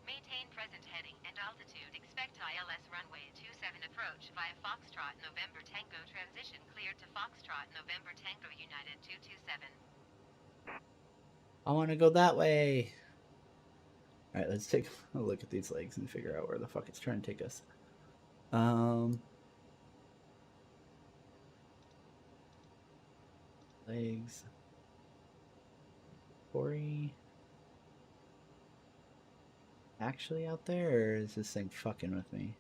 Maintain present heading and altitude. Expect ILS runway 27 approach via Foxtrot November Tango transition. Cleared to Foxtrot November Tango United 227. I want to go that way. All right, let's take a look at these legs and figure out where the fuck it's trying to take us. Legs. Corey. Actually out there, or is this thing fucking with me?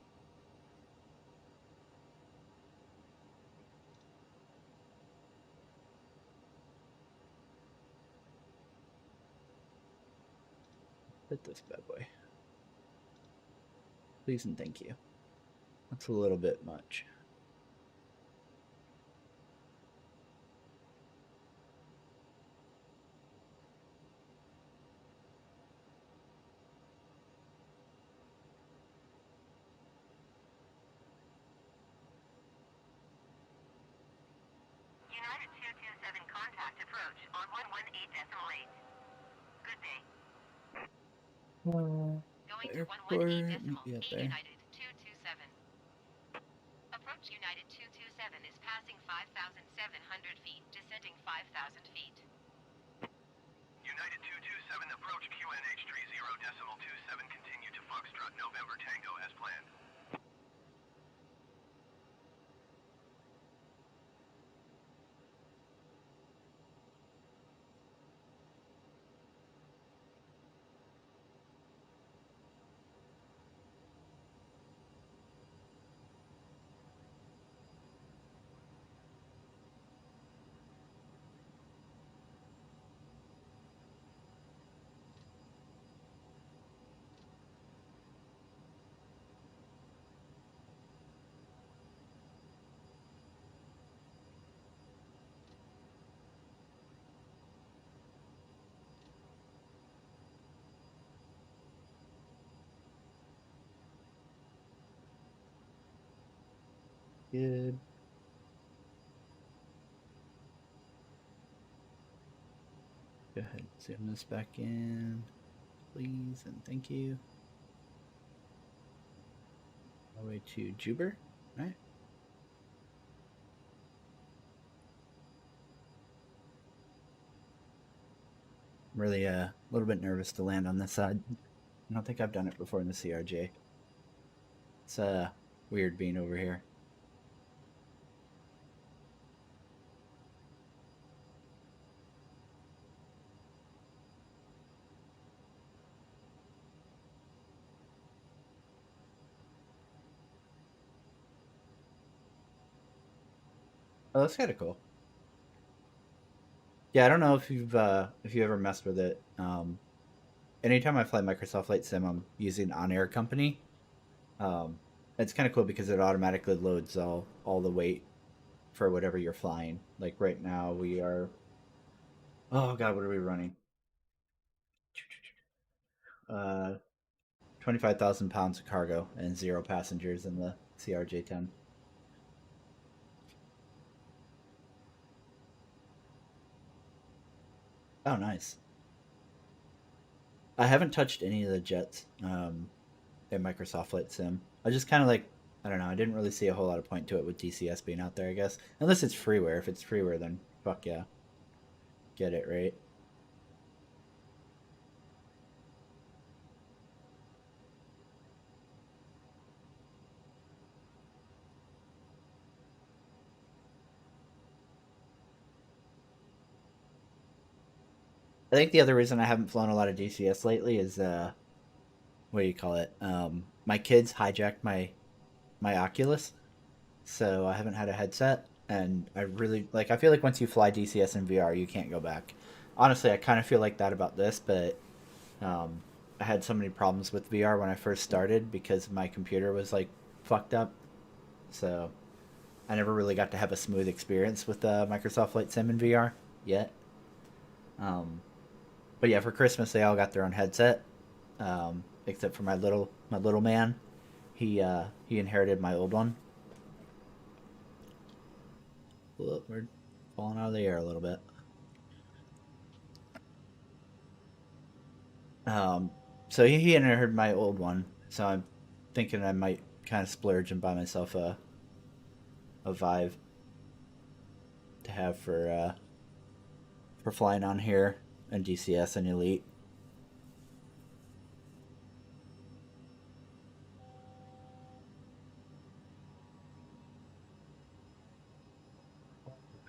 Hit this bad boy. Please and thank you. That's a little bit much. United 227 contact approach on 118.8. Good day. Going to Airport, meet you up 118.8 there. United 227. Approach United 227 is passing 5,700 feet, descending 5,000 feet. United 227, approach QNH 30.27, continue to Foxtrot November Tango as planned. Good. Go ahead, zoom this back in, please, and thank you. All the way to Juber, right? I'm really a little bit nervous to land on this side. I don't think I've done it before in the CRJ. It's weird being over here. Oh, that's kind of cool. Yeah, I don't know if you ever messed with it. Anytime I fly Microsoft Flight Sim, I'm using OnAir Company. Um, it's kind of cool because it automatically loads all the weight for whatever you're flying. Like right now, we are. Oh God, what are we running? 25,000 pounds of cargo and 0 passengers in the CRJ-10. Oh, nice. I haven't touched any of the jets in Microsoft Flight Sim. I just kind of like, I don't know. I didn't really see a whole lot of point to it with DCS being out there. I guess unless it's freeware. If it's freeware, then fuck yeah, get it right. I think the other reason I haven't flown a lot of DCS lately is what do you call it? My kids hijacked my Oculus, so I haven't had a headset, and I really like. I feel like once you fly DCS in VR, you can't go back. Honestly, I kind of feel like that about this, but um, I had so many problems with VR when I first started because my computer was like fucked up, so I never really got to have a smooth experience with Microsoft Flight Sim in VR yet. Um, but yeah, for Christmas they all got their own headset, except for my little man. He inherited my old one. Whoop, we're falling out of the air a little bit. Um, so he inherited my old one. So I'm thinking I might kind of splurge and buy myself a Vive to have for flying on here and DCS and Elite.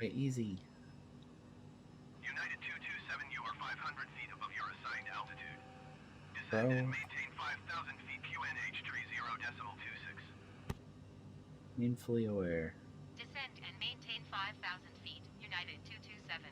Way easy, United 227, you are 500 feet above your assigned altitude. Descend and bro. maintain 5,000 feet QNH 30.26. Painfully aware. Descend and maintain 5,000 feet. United 227.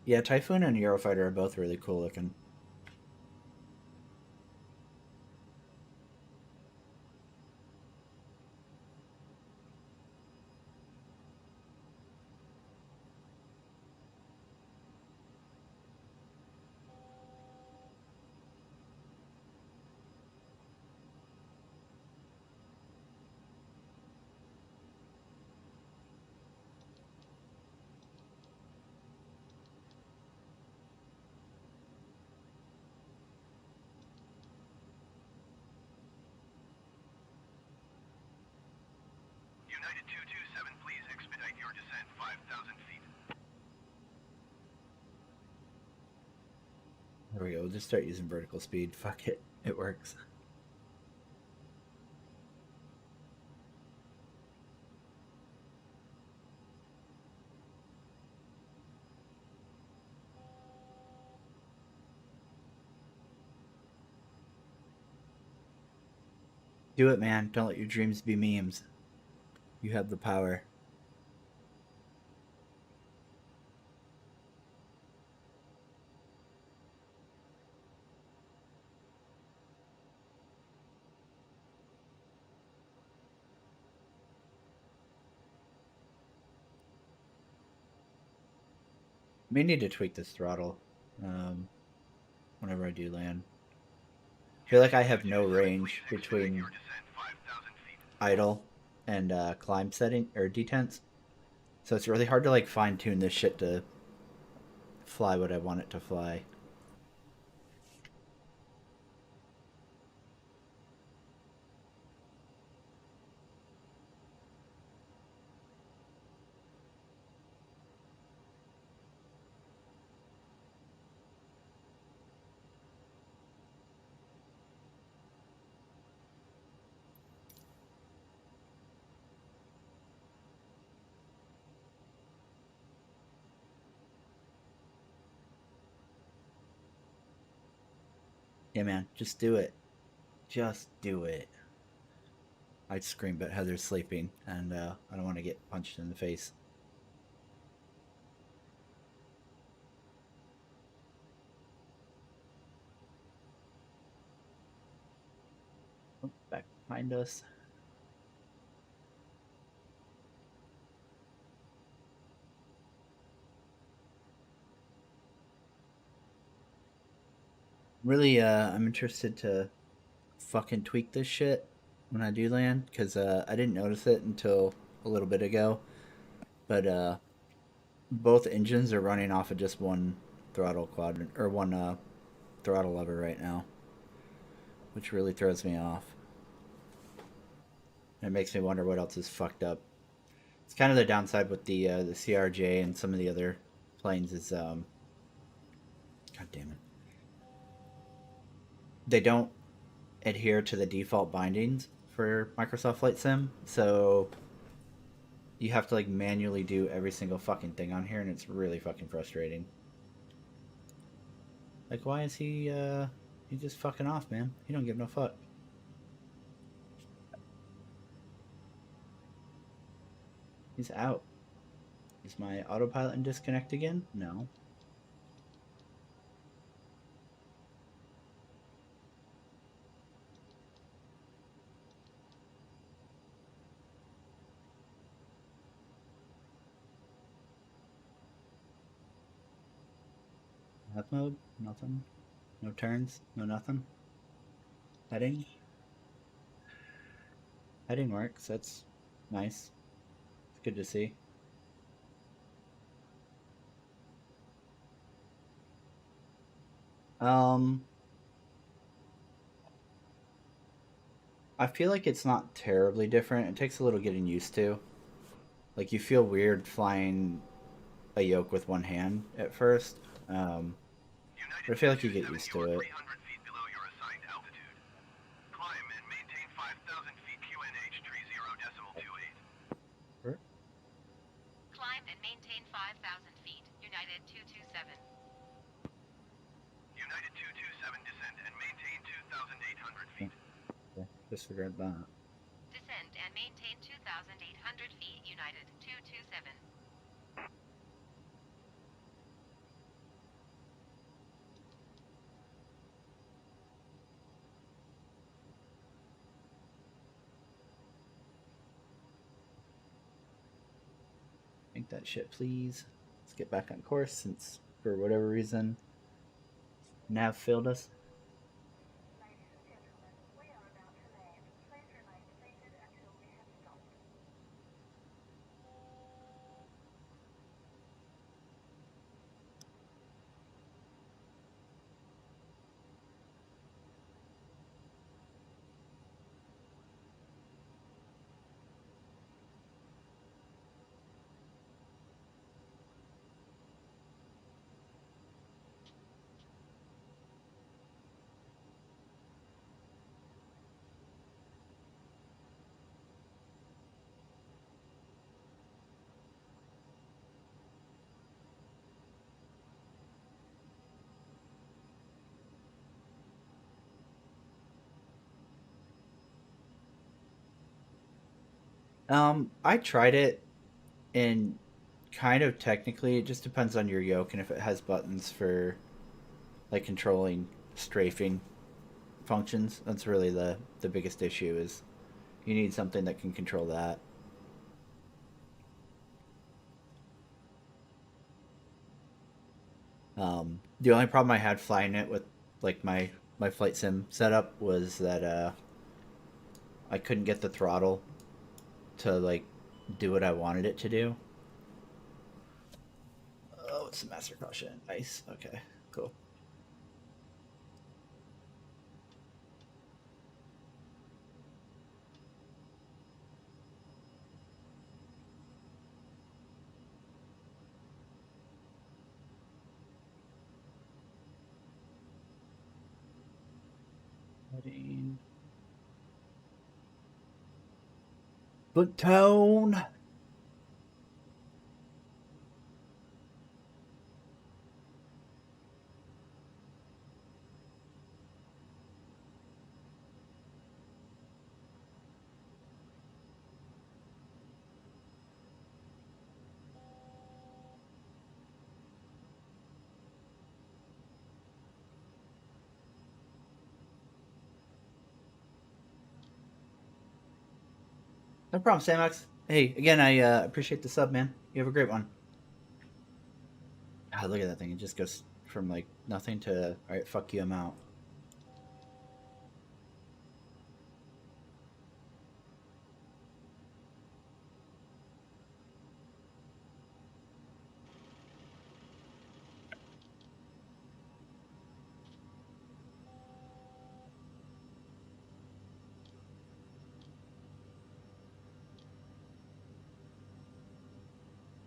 Yeah, Typhoon and Eurofighter are both really cool looking. United 227, please expedite your descent 5,000 feet. There we go. We'll just start using vertical speed. Fuck it. It works. Do it, man. Don't let your dreams be memes. You have the power. May need to tweak this throttle whenever I do land. I feel like I have no range Please expedite between your descent 5,000 feet. idle and climb setting or detents, so it's really hard to like fine tune this shit to fly what I want it to fly. Yeah, man, just do it. Just do it. I'd scream, but Heather's sleeping, and I don't want to get punched in the face. Oh, back behind us. Really, I'm interested to fucking tweak this shit when I do land, because I didn't notice it until a little bit ago. But both engines are running off of just one throttle quadrant or one throttle lever right now, which really throws me off. It makes me wonder what else is fucked up. It's kind of the downside with the CRJ and some of the other planes is god damn it, they don't adhere to the default bindings for Microsoft Flight Sim, so you have to like manually do every single fucking thing on here, and it's really fucking frustrating. Like, why is he just fucking off, man? He don't give no fuck. He's out. Is my autopilot in disconnect again? No. Left mode? Nothing. No turns? No nothing. Heading? Heading works. That's nice. It's good to see. Um, I feel like it's not terribly different. It takes a little getting used to. Like, you feel weird flying a yoke with one hand at first. But United I feel like you get 227, used you to are it. 300 feet below your assigned altitude. Climb and maintain 5,000 feet QNH 30.28. Climb and maintain 5,000 feet. United 227. United 227, descend and maintain 2,800 feet. Okay, disregard that. Descend and maintain 2,800 feet. United 227. Make that shit, please. Let's get back on course since, for whatever reason, Nav failed us. Ladies and gentlemen, we are about to land. Please remain seated until we have stopped. I tried it, and kind of technically, it just depends on your yoke and if it has buttons for like controlling strafing functions. That's really the biggest issue is you need something that can control that. The only problem I had flying it with like my flight sim setup was that I couldn't get the throttle to like do what I wanted it to do. Oh, it's a master caution. Nice. Okay, cool. Heading. Foot tone. No problem, Samax. Hey, again, I appreciate the sub, man. You have a great one. God, look at that thing. It just goes from like nothing to all right. Fuck you, I'm out.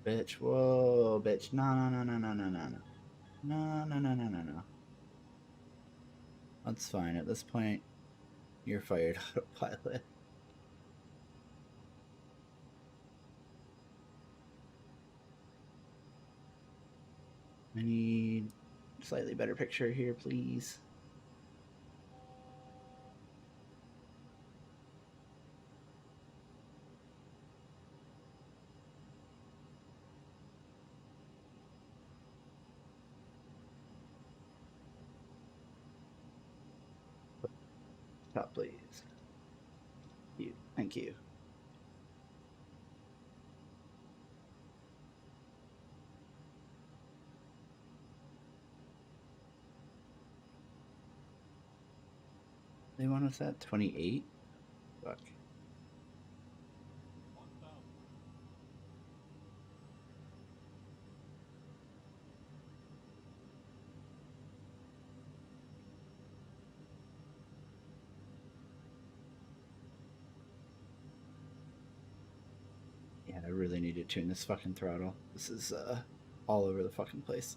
Bitch, whoa, bitch. No, no, no, no, no, no, no, no. No, no, no, no, no, no. That's fine. At this point, you're fired autopilot. I need slightly better picture here, please. Top, please. You. Thank you. They want us at 28? Fuck. Yeah, I really need to tune this fucking throttle. This is all over the fucking place.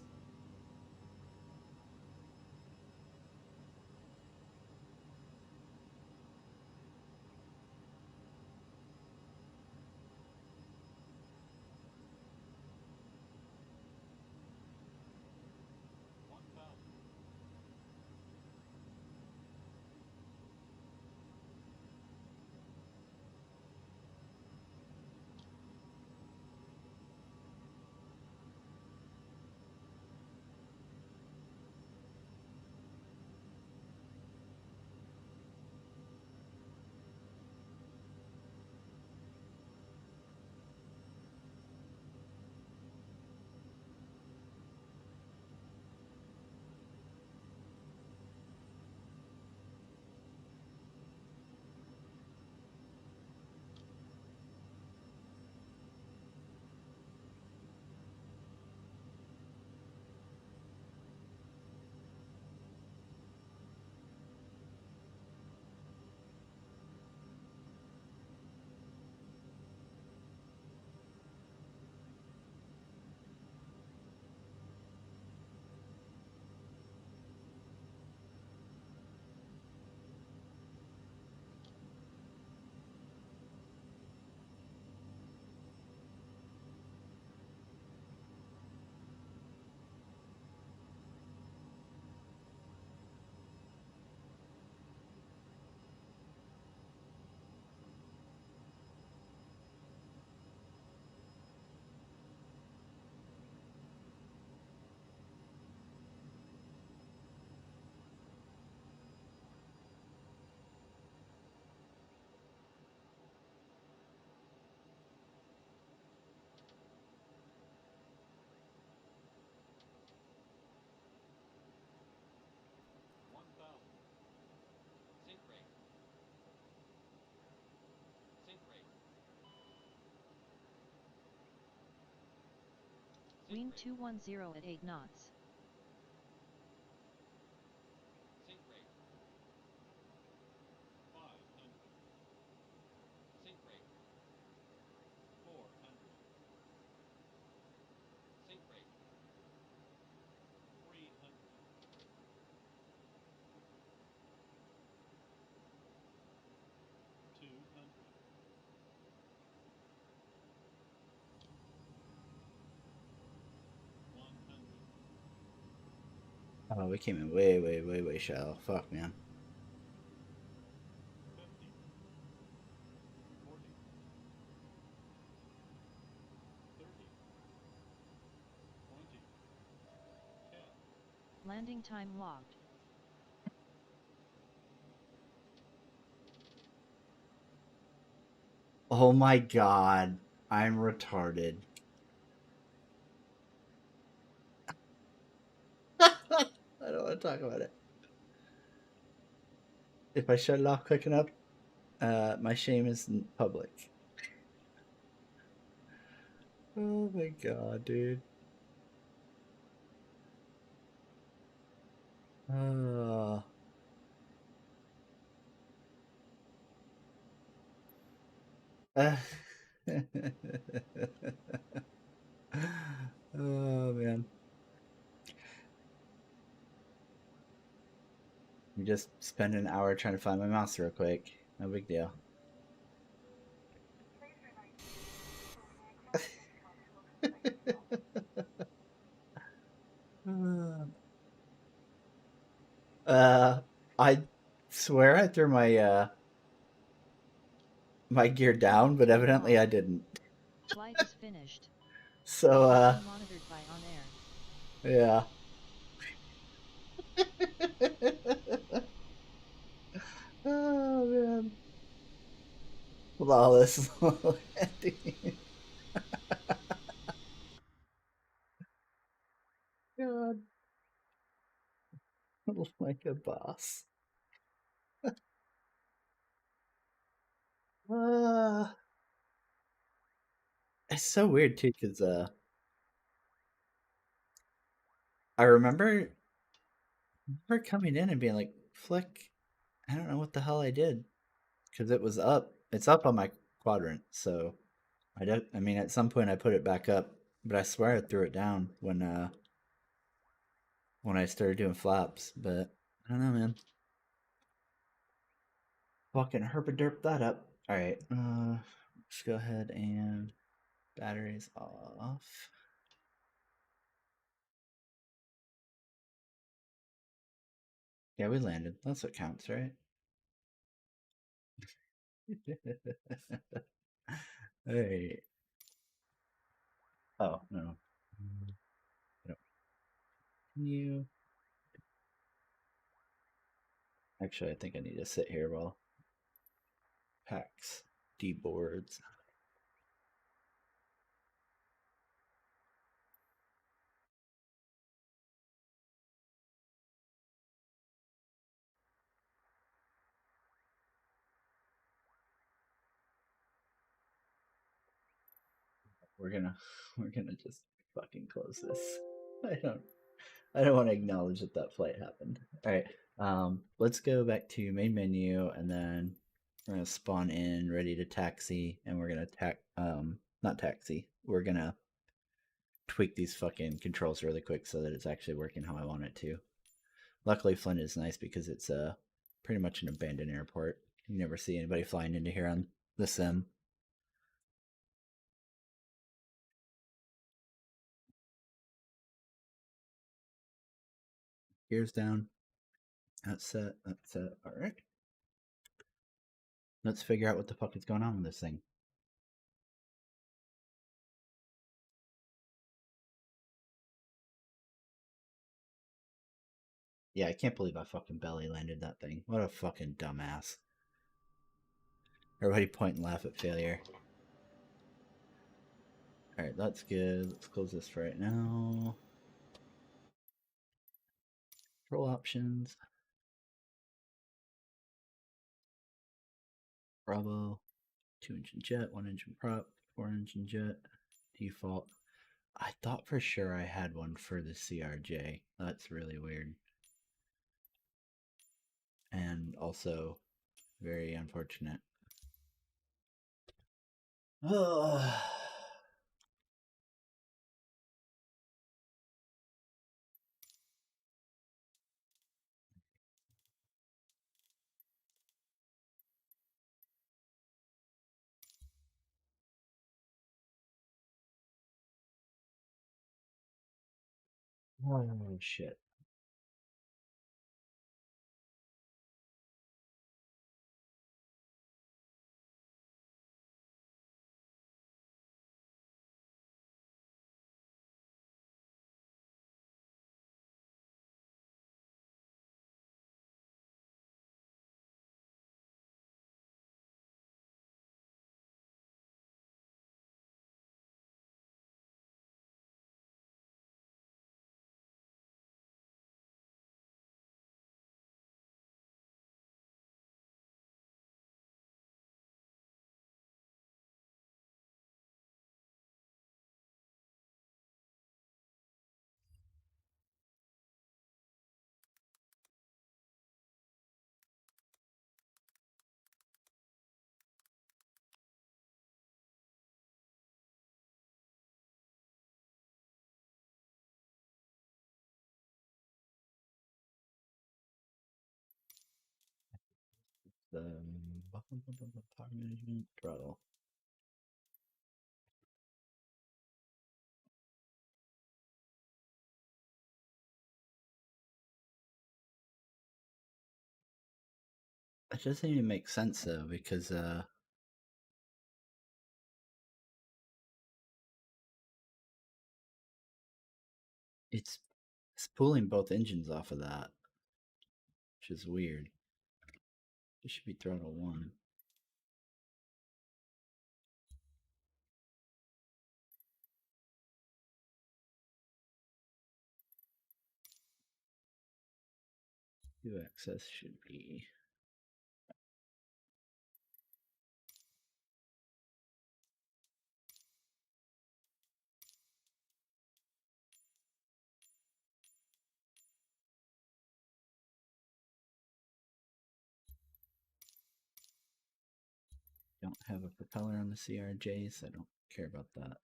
Wind 210 at 8 knots. Sink rate 500. Sink rate 400. Sink rate 300. 200. 100. Oh, we came in way, way, way, way shallow. Fuck, man. 50. 40. 30. 20. 10. Landing time logged. Oh my god. I'm retarded. I don't want to talk about it. If I shut it off quick enough, my shame is public. Oh my god, dude. Uh, uh, oh man. You just spend an hour trying to find my mouse real quick. No big deal. uh, I swear I threw my gear down, but Gear evidently I logged. didn't. Flight is finished. So You're being monitored by OnAir. yeah. Oh man. Flawless landing. God. Like a boss. Uh, it's so weird too, because I remember coming in and being like, "Flick, I don't know what the hell I did," because it was up. It's up on my quadrant, so I don't. I mean, at some point I put it back up, but I swear I threw it down when I started doing flaps. But I don't know, man. Fucking herpaderp that up. All right, let's go ahead and batteries off. Yeah, we landed. That's what counts, right? Hey. Oh, no. I don't continue. Actually, I think I need to sit here while packs deboards. We're gonna we're gonna just fucking close this. I don't I don't want to acknowledge that that flight happened. All right. Let's go back to main menu and then we're gonna spawn in ready to taxi and we're gonna not taxi. We're gonna tweak these fucking controls really quick so that it's actually working how I want it to. Luckily, Flint is nice because it's pretty much an abandoned airport. You never see anybody flying into here on the sim. Gears down. That's set. That's set. All right. Let's figure out what the fuck is going on with this thing. Yeah, I can't believe I fucking belly landed that thing. What a fucking dumbass. Everybody point and laugh at failure. Alright, that's good. Let's close this for right now. Control options. Bravo. 2-engine jet, 1-engine prop, 4-engine jet. Default. I thought for sure I had one for the CRJ. That's really weird. And also very unfortunate. Oh. Oh shit. The power management throttle. It doesn't even make sense though, because it's pulling both engines off of that, which is weird. It should be throttle one. Two access should be don't have a propeller on the CRJ, so I don't care about that.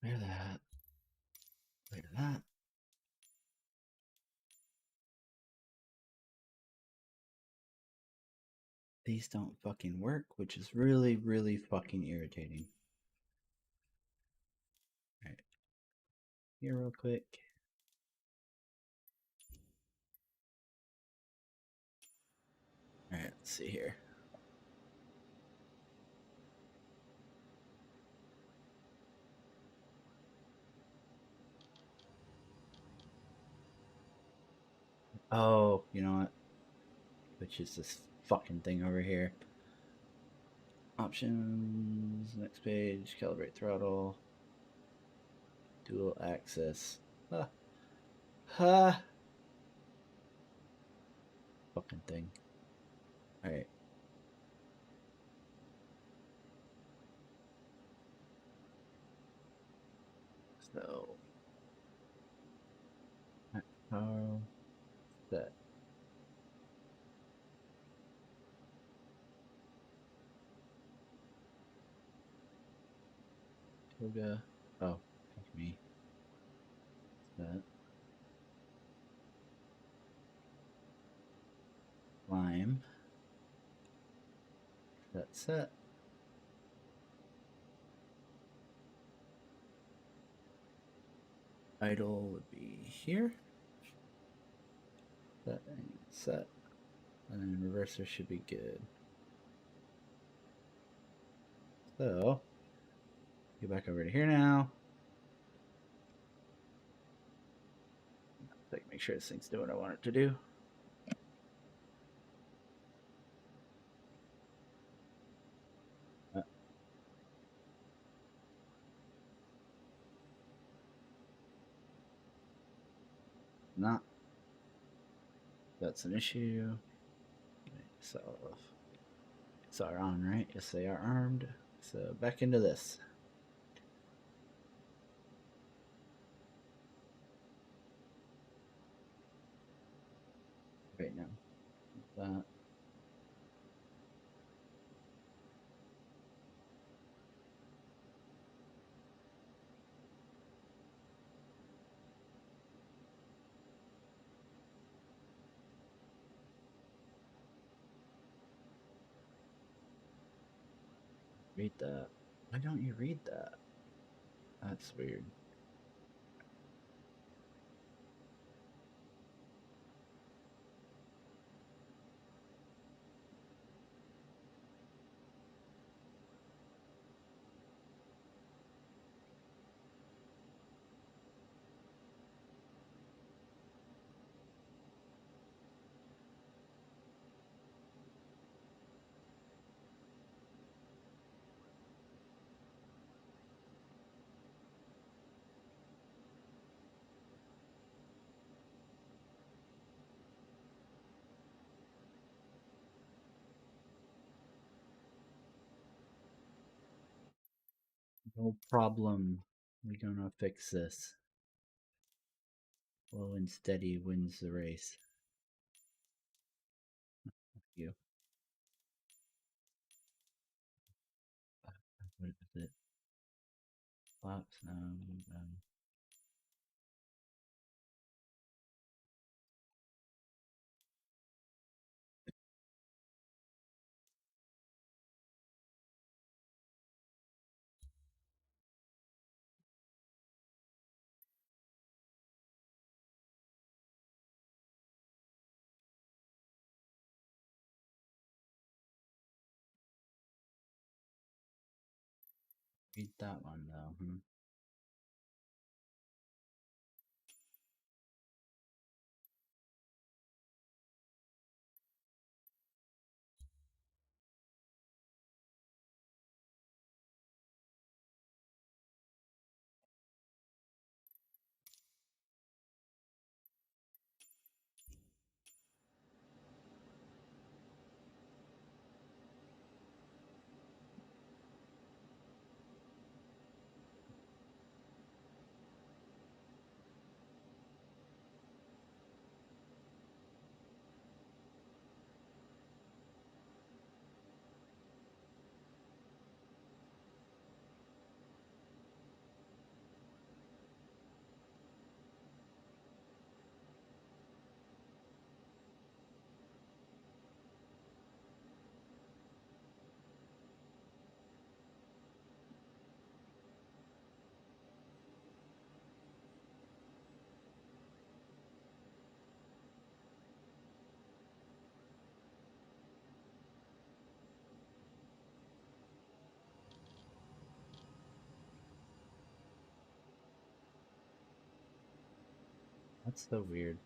Clear that. Clear that. These don't fucking work, which is really, really fucking irritating. Alright. Here real quick. Alright, let's see here. Oh, you know what? Which is this fucking thing over here. Options, next page, calibrate throttle, dual access. Ha. Ha. Fucking thing. Alright. So, power set. Toga. Oh, fuck me. Set. Climb. That's set. Idle would be here. Set and set. And then reverser should be good. So, go back over to here now. Like, make sure this thing's doing what I want it to do. Not. That's an issue. So, are on, right? Yes, they are armed. So back into this. Right now. That. Read that. Why don't you read that? That's weird. No problem. We're gonna fix this. Slow and steady wins the race. You. What is it? Flops. Read that one though. That's so weird.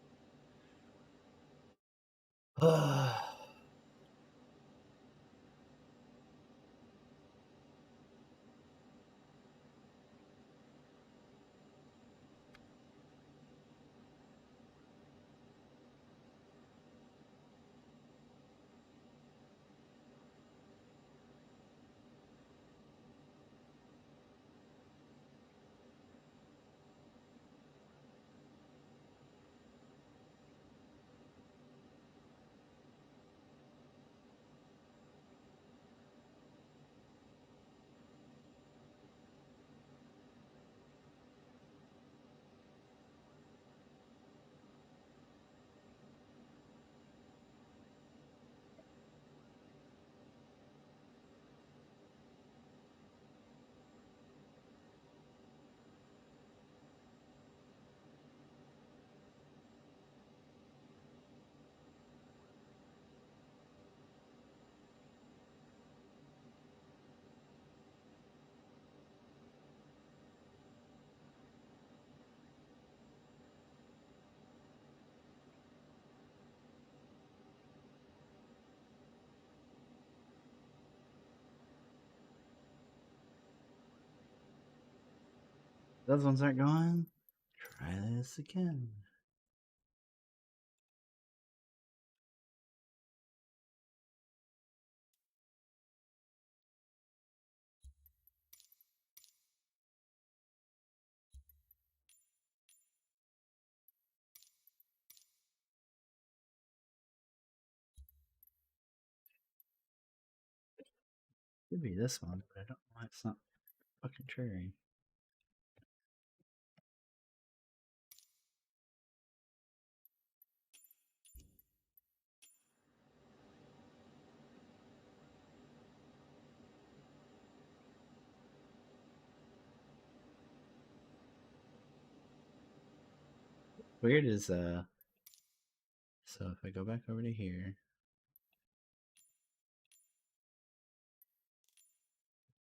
Those ones aren't going. Try this again. Could be this one, but I don't know why it's not fucking triggering. Weird is so if I go back over to here,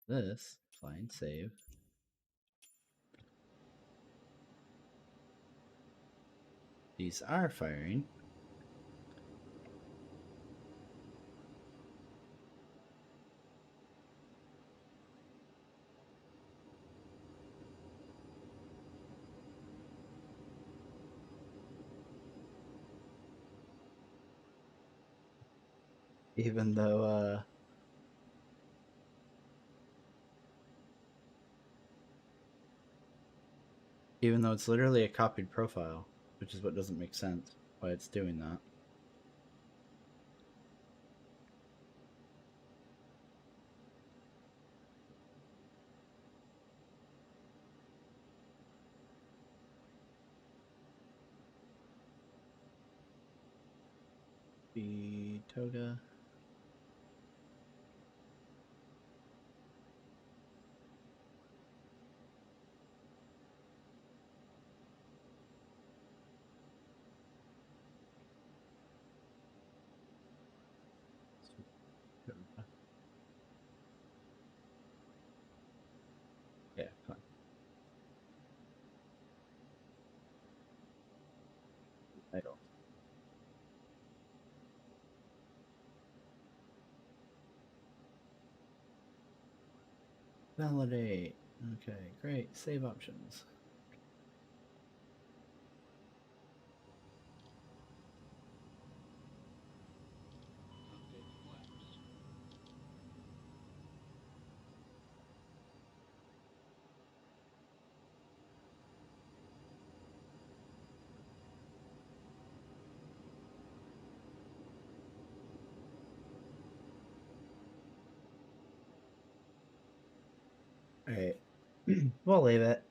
this fine save. These are firing. Even though it's literally a copied profile, which is what doesn't make sense why it's doing that. The toga. Yeah, fine. Idle. Validate. Okay, great. Save options. Update flaps. All right. We'll leave it.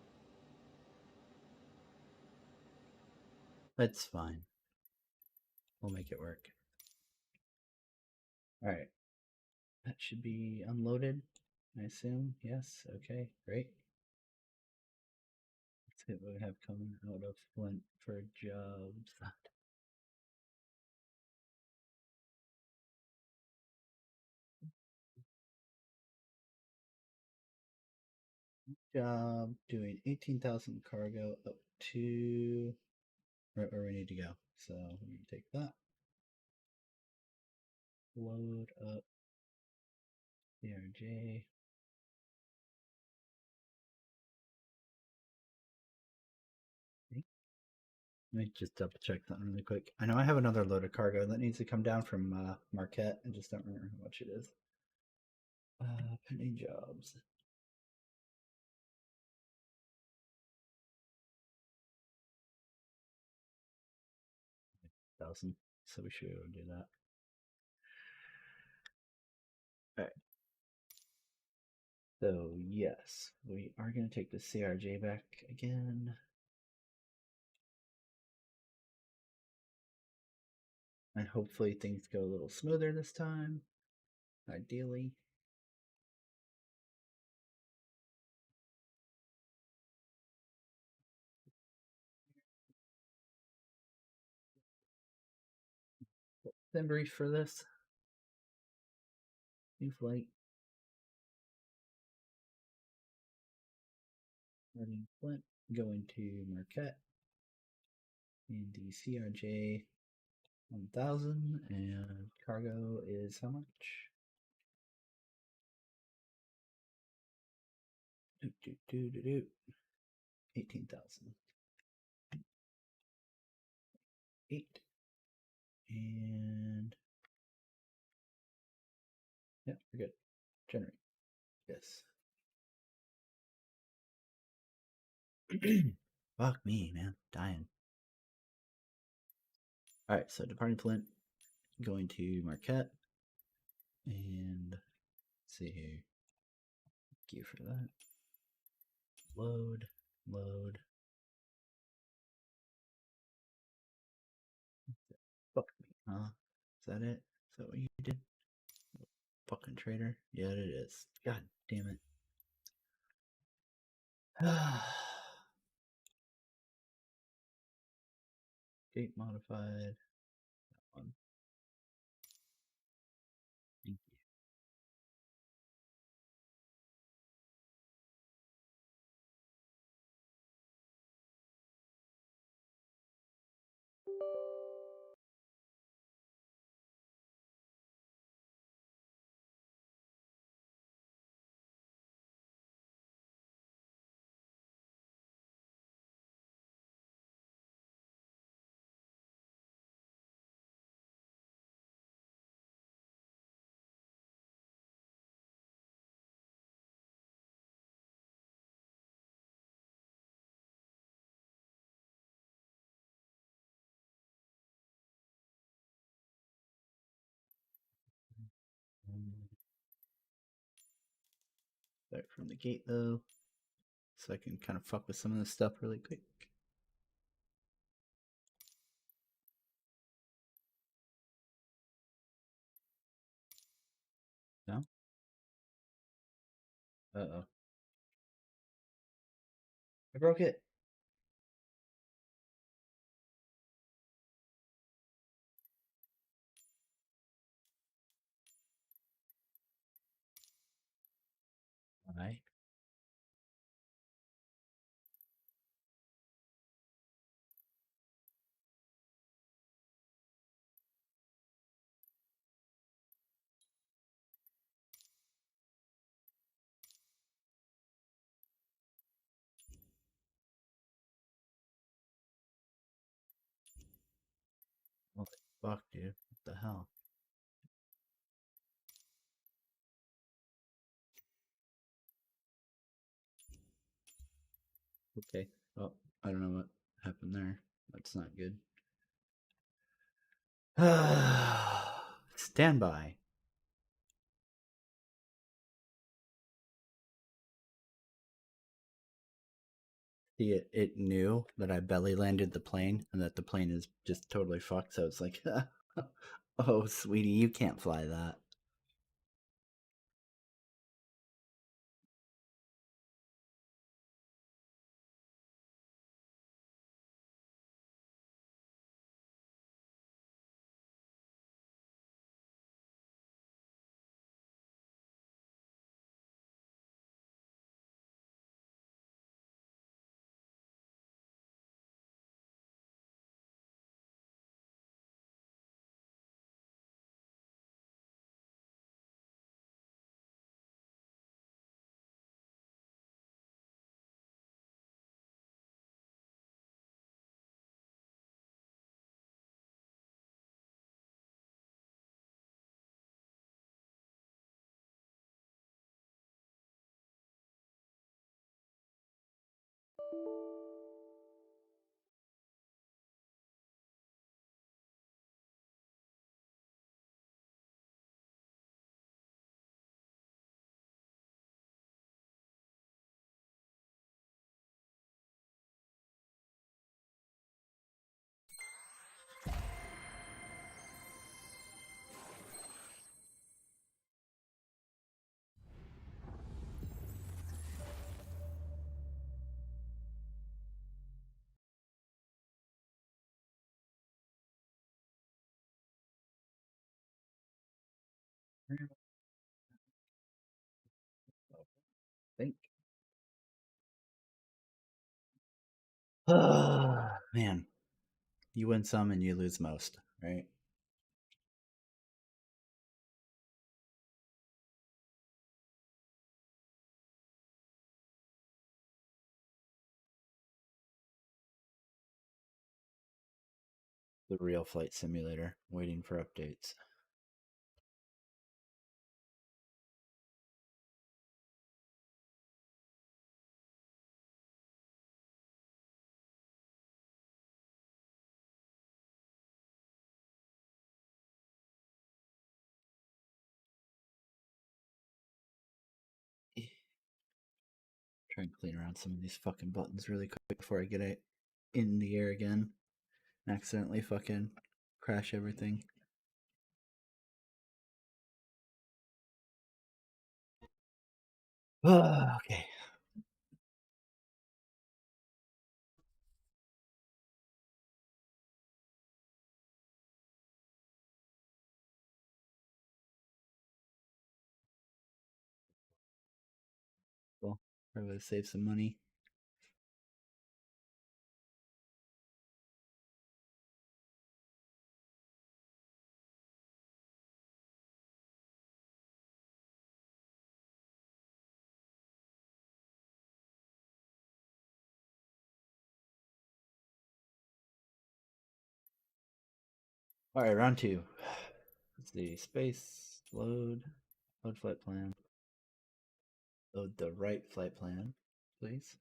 That's fine. We'll make it work. All right. That should be unloaded, I assume. Yes. Okay, great. Let's see what we have coming out of Flint for jobs. Job doing 18,000 cargo up to right where we need to go. So we're going to take that. Load up CRJ. Let me just double check that really quick. I know I have another load of cargo that needs to come down from Marquette. I just don't remember how much it is. Pending jobs. Thousand. So we should be able to do that. All right. So yes, we are going to take the CRJ back again. And hopefully things go a little smoother this time. Ideally. Then brief for this. New flight. Starting Flint. Going to Marquette. And the CRJ 1000. And cargo is how much? 18,000. 8. And yeah, we're good. Generate. Yes. Fuck me, man. Dying. Alright, so departing Flint, going to Marquette, and see here. Thank you for that. Load. Fuck me, huh? Is that it? Is that what you did? Fucking traitor. Yeah, it is. God damn it. Gate modified. That one. Thank you. Start from the gate though, so I can kind of fuck with some of this stuff really quick. No? Uh-oh. I broke it. Why? Holy fuck, dude. What the hell? Okay. Well, I don't know what happened there. That's not good. Stand by. See, it knew that I belly landed the plane and that the plane is just totally fucked. So it's like, oh, sweetie, you can't fly that. I think. Man, you win some and you lose most, right? The real flight simulator, waiting for updates. Try and clean around some of these fucking buttons really quick before I get it in the air again and accidentally fucking crash everything. Okay. Well, probably save some money. All right, round two. Let's see. Space, load flight plan. Load the right flight plan, please.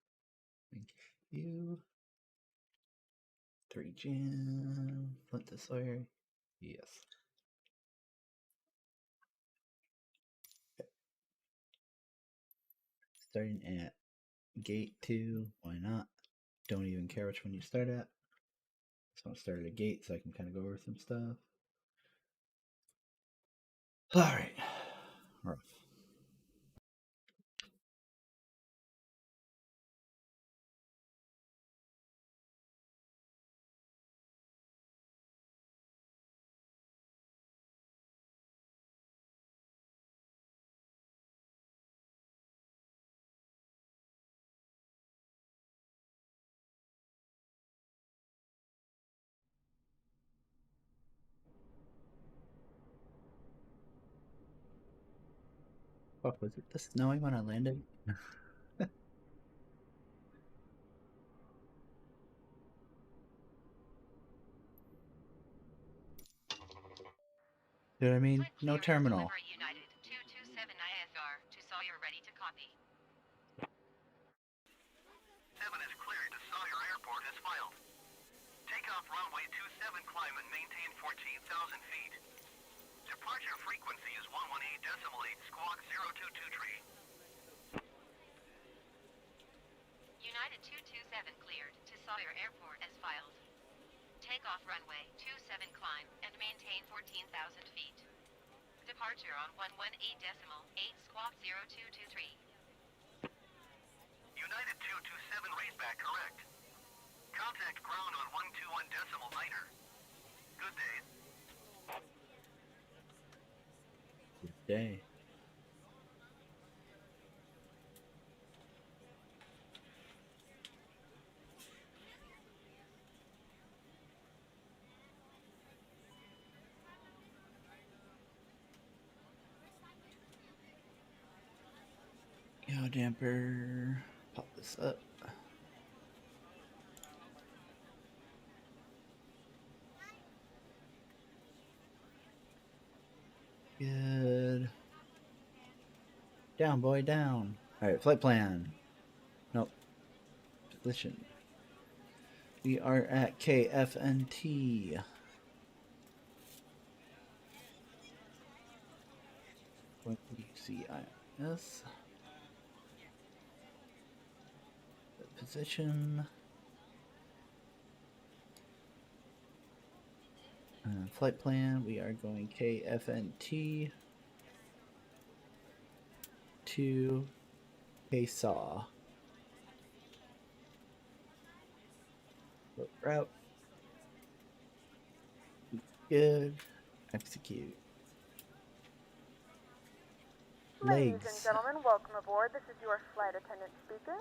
Thank you. 3 Jan, Flint to Sawyer. Yes. Okay. Starting at gate 2. Why not? Don't even care which one you start at. Just want to start at a gate so I can kind of go over some stuff. All right. We're off. Fuck, was it the snowing when I landed? You know what I mean? Flint No clearing terminal. delivery United 227 ISR to Sawyer ready to copy. 7 is cleared to Sawyer Airport as filed. Takeoff runway 27, climb and maintain 14,000 feet. Departure frequency is 118.8 squawk 0223. United 227 cleared to Sawyer Airport as filed. Takeoff runway 27, climb and maintain 14,000 feet. Departure on 118.8 squawk 0223. United 227 raised back correct. Contact ground on 121.9er. Good day. Good day. Yaw damper. Pop this up. Good. Down, boy, down. Alright, flight plan. Nope. Position. We are at KFNT. 20 CIS. Position. Flight plan. We are going KFNT to KSAW. Route. Good. Execute. Ladies and Legs. gentlemen, welcome aboard. This is your flight attendant speaking.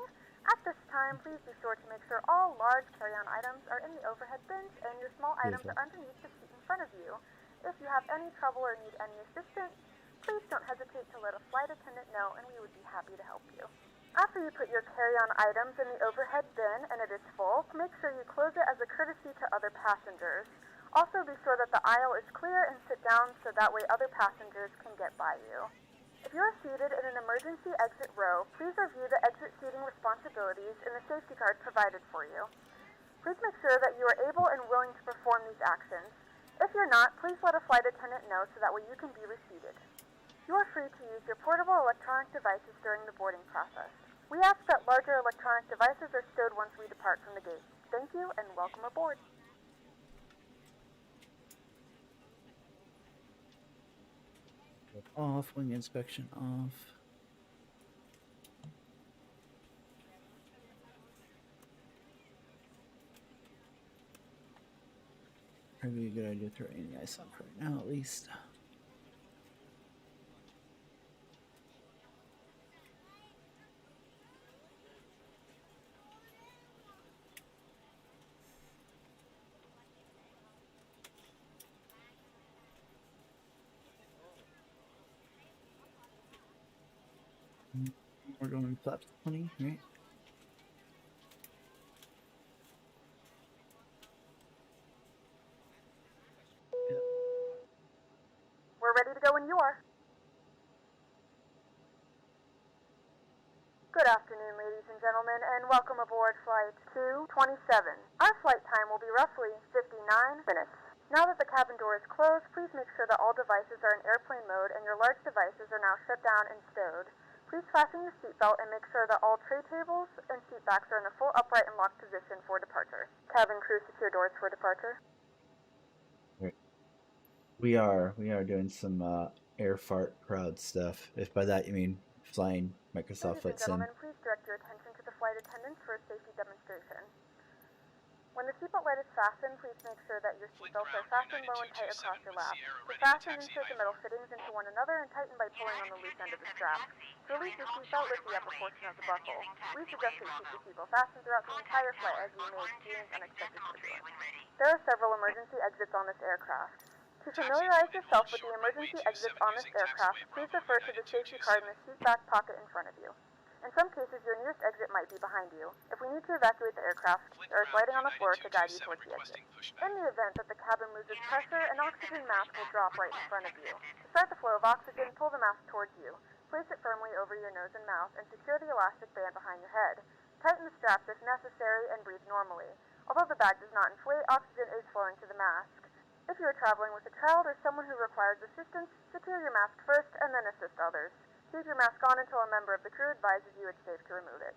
At this time, please be sure to make sure all large carry-on items are in the overhead bins and your small items Beautiful. are underneath the seat in front of you. If you have any trouble or need any assistance, please don't hesitate to let a flight attendant know and we would be happy to help you. After you put your carry-on items in the overhead bin and it is full, make sure you close it as a courtesy to other passengers. Also, be sure that the aisle is clear and sit down so that way other passengers can get by you. If you are seated in an emergency exit row, please review the exit seating responsibilities in the safety card provided for you. Please make sure that you are able and willing to perform these actions. If you're not, please let a flight attendant know so that way you can be reseated. You are free to use your portable electronic devices during the boarding process. We ask that larger electronic devices are stowed once we depart from the gate. Thank you and welcome aboard. Off, wing inspection off. Probably a good idea to throw any ice on for right now, at least. We're going flaps 20, right? We're ready to go when you are. Good afternoon, ladies and gentlemen, and welcome aboard Flight 227. Our flight time will be roughly 59 minutes. Now that the cabin door is closed, please make sure that all devices are in airplane mode and your large devices are now shut down and stowed. Please fasten your seatbelt and make sure that all tray tables and seat backs are in a full upright and locked position for departure. Cabin crew, secure doors for departure. We are doing some air fart crowd stuff. If by that you mean flying Microsoft Ladies and Flight Sim. gentlemen, please direct your attention to the flight attendants for a safety demonstration. When the seatbelt light is fastened, please make sure that your seatbelts are fastened low and tight across your lap. To fasten, insert the metal fittings into one another and tighten by pulling on the loose end of the strap. To release your seatbelt, lift the upper portion of the buckle. We suggest that you keep your seatbelt fastened throughout the entire flight as we may experience unexpected turbulence. There are several emergency exits on this aircraft. To familiarize yourself with the emergency exits on this aircraft, please refer to the safety card in the seat back pocket in front of you. In some cases, your nearest exit might be behind you. If we need to evacuate the aircraft, there is lighting on the floor to guide you towards the exit. In the event that the cabin loses pressure, an oxygen mask will drop right in front of you. To start the flow of oxygen, pull the mask towards you. Place it firmly over your nose and mouth and secure the elastic band behind your head. Tighten the straps if necessary and breathe normally. Although the bag does not inflate, oxygen is flowing to the mask. If you are traveling with a child or someone who requires assistance, secure your mask first and then assist others. Keep your mask on until a member of the crew advises you it's safe to remove it.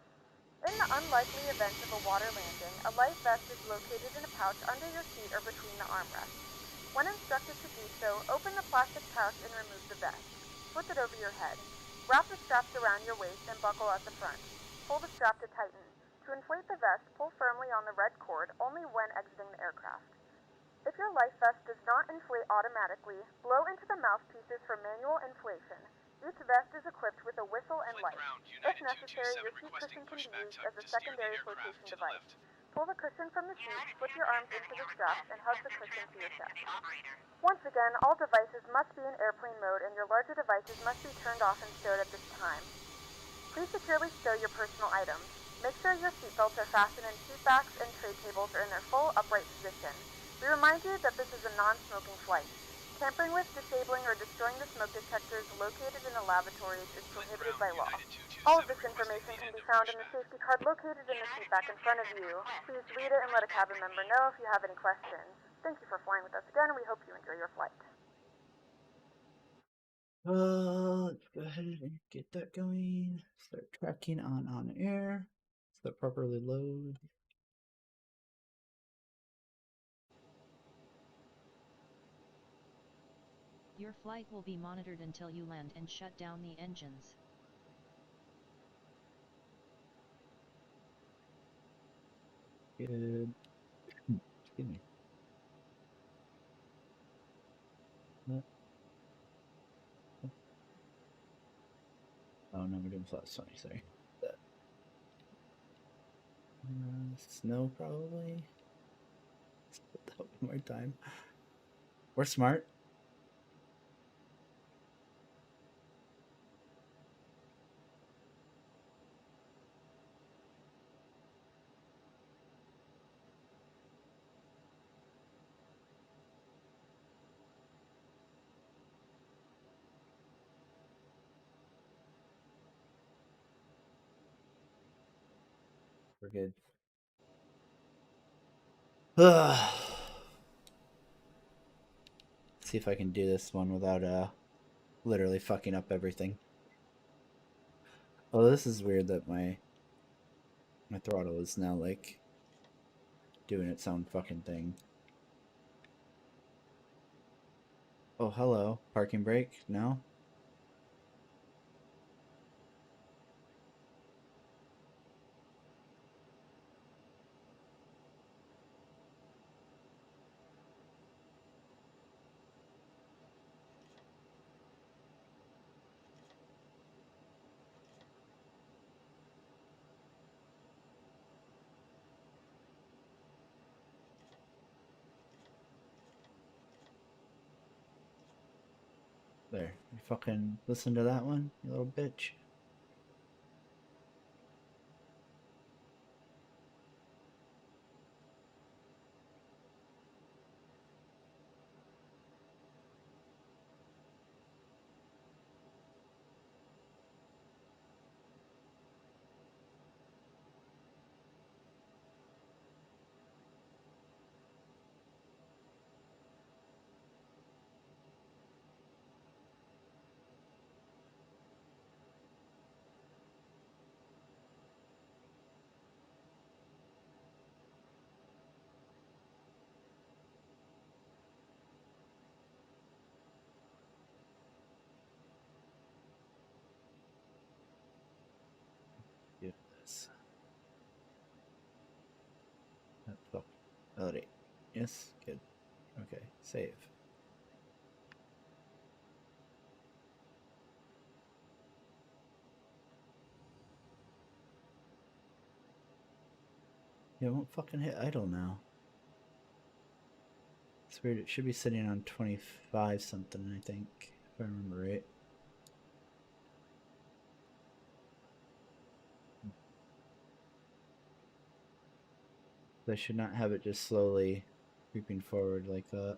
In the unlikely event of a water landing, a life vest is located in a pouch under your seat or between the armrests. When instructed to do so, open the plastic pouch and remove the vest. Flip it over your head. Wrap the straps around your waist and buckle at the front. Pull the strap to tighten. To inflate the vest, pull firmly on the red cord only when exiting the aircraft. If your life vest does not inflate automatically, blow into the mouthpieces for manual inflation. Each vest is equipped with a whistle and light. If necessary, your seat cushion can be used as a secondary flotation device. Pull the cushion from the seat, slip your arms into the straps, and hug the cushion to your chest. Once again, all devices must be in airplane mode and your larger devices must be turned off and stowed at this time. Please securely stow your personal items. Make sure your seatbelts are fastened and seat backs and tray tables are in their full upright position. We remind you that this is a non-smoking flight. Tampering with, disabling, or destroying the smoke detectors located in the lavatories is prohibited by law. All of this information can be found in the safety card located in the seat back in front of you. Please read it and let a cabin member know if you have any questions. Thank you for flying with us again, and we hope you enjoy your flight. Let's go ahead and get that going. Start tracking on air. So that properly load. Your flight will be monitored until you land and shut down the engines. Good. Excuse me. Oh no, we're doing flat. Sorry. Snow probably. Let's put that one more time. We're smart. We're good. See if I can do this one without literally fucking up everything. Oh, this is weird that my throttle is now like doing its own fucking thing. Oh, hello. Parking brake? No? There. You fucking listen to that one, you little bitch. Do this. Oh, fuck. Validate. Yes, good. Okay, save. Yeah, it won't fucking hit idle now. It's weird. It should be sitting on 25 something, I think, if I remember right. I should not have it just slowly creeping forward like that.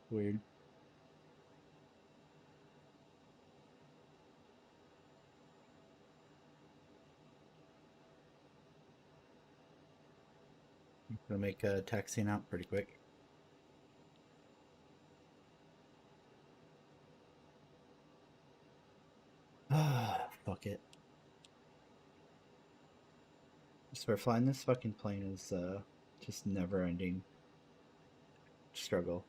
Weird. I'm gonna make taxiing out pretty quick. Ah, fuck it. I swear, flying this fucking plane is just never-ending struggle.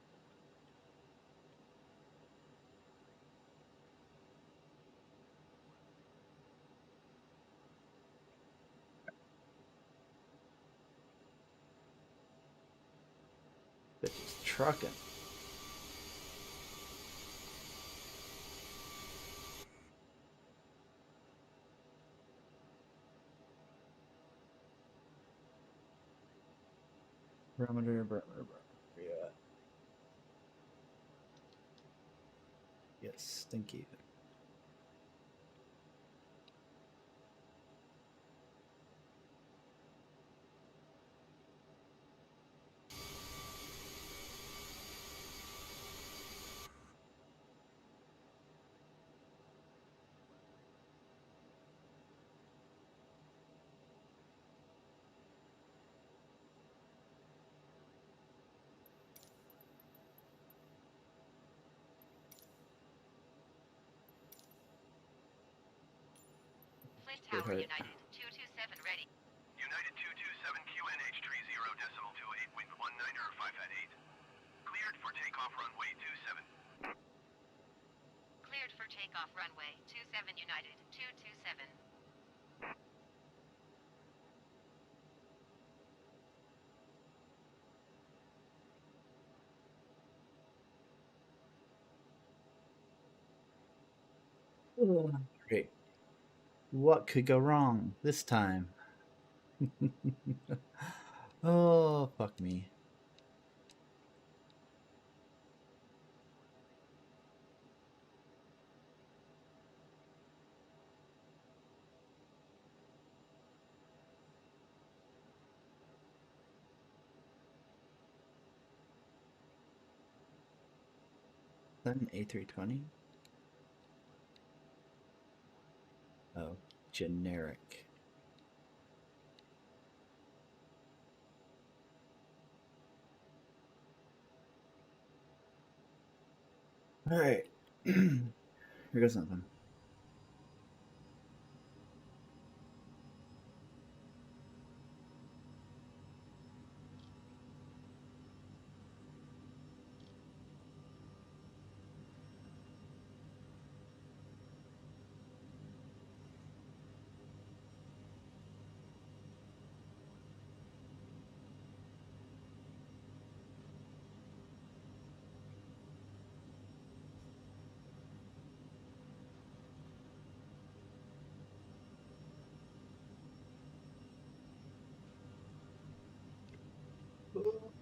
Bitch is trucking. Barometer. Yeah. Yes, thank you. Flint Good Tower hurt. United 227 ready. United 227 QNH 30.28 wind 19 or 5 at 8. Cleared for takeoff runway 27. Cleared for takeoff runway 27 United 227. Great. What could go wrong this time? Oh, fuck me. Is that an A320? Oh, generic. All right. Here goes nothing.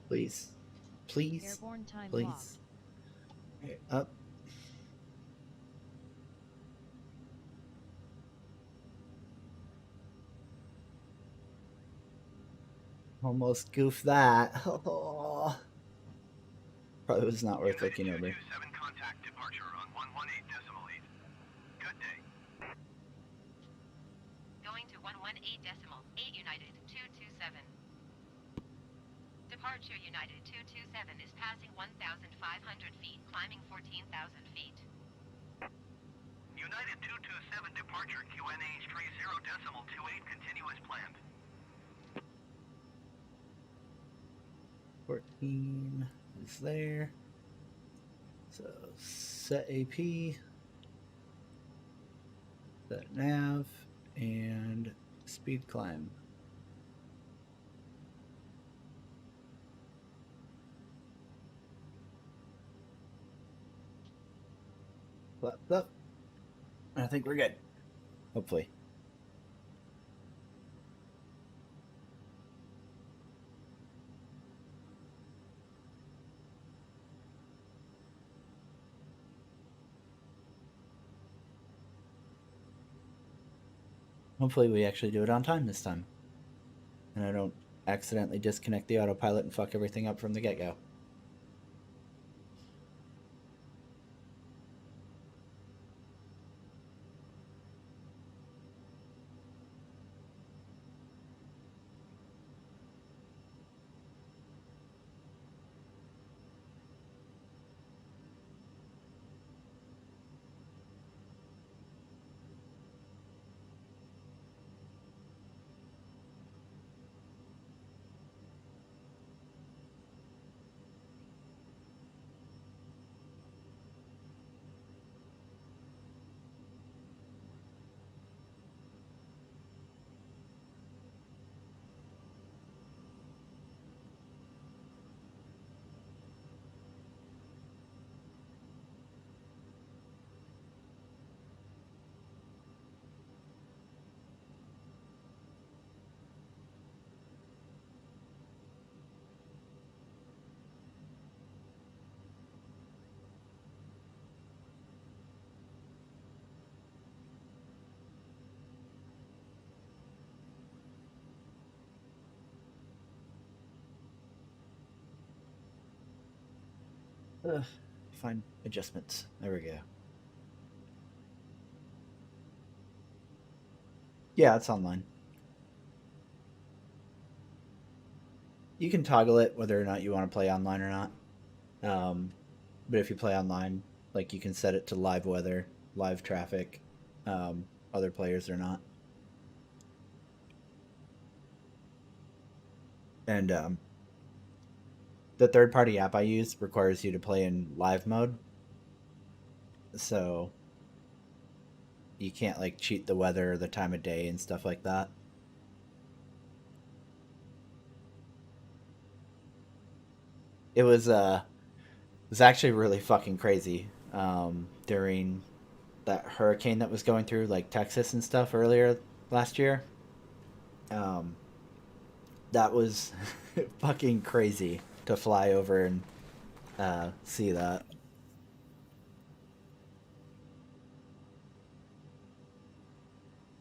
Please. Please. Airborne time Please. locked. Okay, up. Almost goofed that. Oh. Probably was not worth looking over. 227 contact departure on 118.8. Good day. Going to 118.8 United 227. Departure United 227 is passing 1,500 feet, climbing 14,000 feet. United 227 departure QNH 30.28 continuous planned. 14 is there. So set AP, set nav, and speed climb. Flaps up. I think we're good. Hopefully. Hopefully we actually do it on time this time. And I don't accidentally disconnect the autopilot and fuck everything up from the get-go. Find adjustments. There we go. Yeah, it's online. You can toggle it whether or not you want to play online or not. But if you play online, like you can set it to live weather, live traffic, other players or not. And the third-party app I use requires you to play in live mode, so you can't like cheat the weather or the time of day and stuff like that. It was actually really fucking crazy during that hurricane that was going through like Texas and stuff earlier last year. Um, that was fucking crazy to fly over and see that.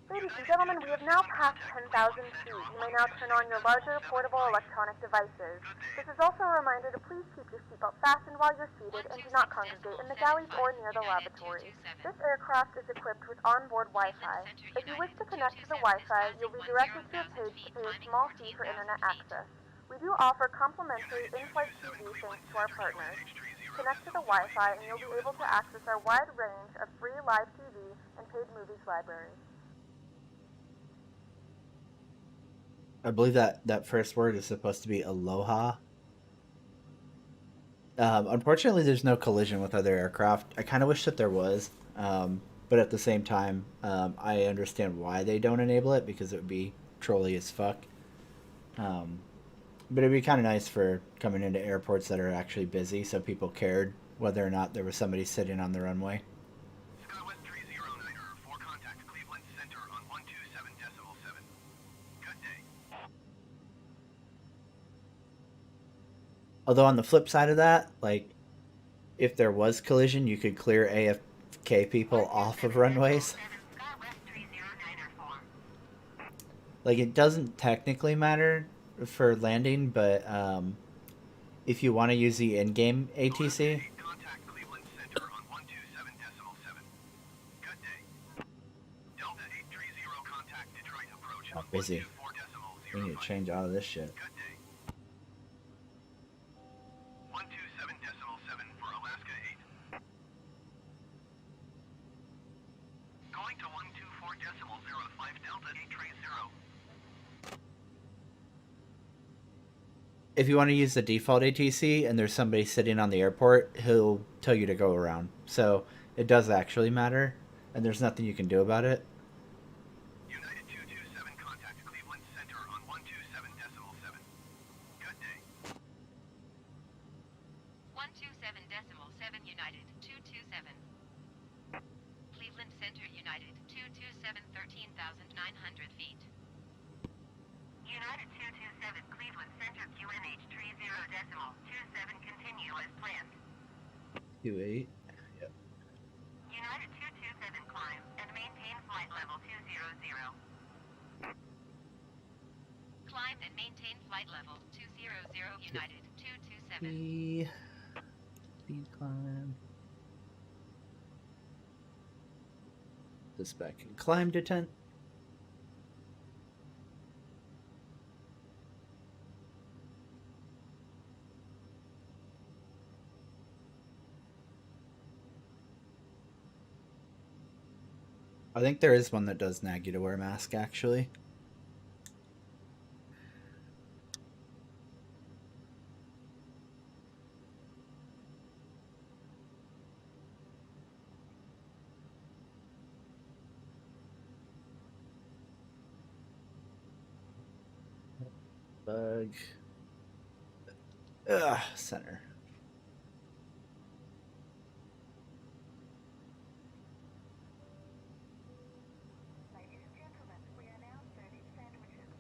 Ladies and gentlemen, we have now passed 10,000 feet. You may now turn on your larger portable electronic devices. This is also a reminder to please keep your seatbelt fastened while you're seated and do not congregate in the galleys or near the lavatory. This aircraft is equipped with onboard Wi-Fi. If you wish to connect to the Wi-Fi, you'll be directed to a page to pay a small fee for internet access. We do offer complimentary in-flight TV thanks to our partners. Connect to the Wi-Fi and you'll be able to access our wide range of free live TV and paid movies libraries. I believe that first word is supposed to be aloha. Unfortunately, there's no collision with other aircraft. I kind of wish that there was, but at the same time, I understand why they don't enable it because it would be trolly as fuck. But it'd be kind of nice for coming into airports that are actually busy, so people cared whether or not there was somebody sitting on the runway. SkyWest 309er, for contact Cleveland Center on 127.7. Good day. Although on the flip side of that, like, if there was collision, you could clear AFK people off of runways. SkyWest 309er 4. Like, it doesn't technically matter for landing, but if you want to use the in-game ATC, Contact Cleveland Center on 127.7. Good day. Delta 830 contact Detroit approach on busy. 124.05. we need to change all of this shit. Good day. 127.7 for Alaska 8. Going to 124.05 Delta 830. If you want to use the default ATC and there's somebody sitting on the airport, he'll tell you to go around. So it does actually matter, and there's nothing you can do about it. United 227 contact Cleveland Center on 127.7. Good day. 127.7 United 227. Cleveland Center United 227 13,900 feet. United 227 Cleveland Center QNH 30.27 continue as planned. Q8. Yep. United 227 climb and maintain flight level 200. Climb and maintain flight level 200 United 227. Speed climb. This back and climb to 10. I think there is one that does nag you to wear a mask, actually. Bug. Center. Ladies and gentlemen, we are now serving sandwiches.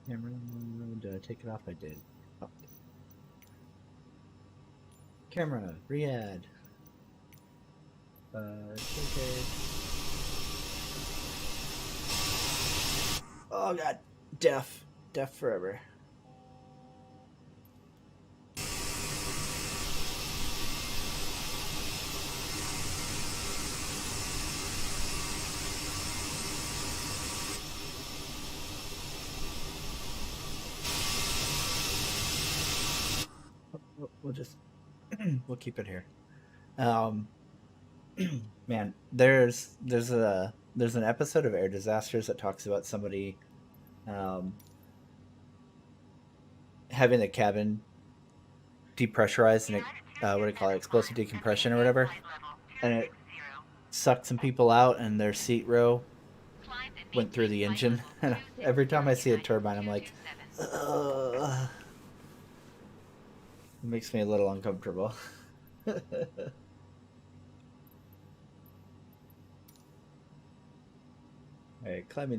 Camera, did I take it off? I did. Oh. Camera, re-add. Okay. Oh god, deaf forever. we'll keep it here. Man, there's an episode of Air Disasters that talks about somebody having the cabin depressurized and what do you call it, explosive decompression or whatever, and it sucked some people out and their seat row went through the engine. And every time I see a turbine, I'm like, ugh. It makes me a little uncomfortable. All right, climbing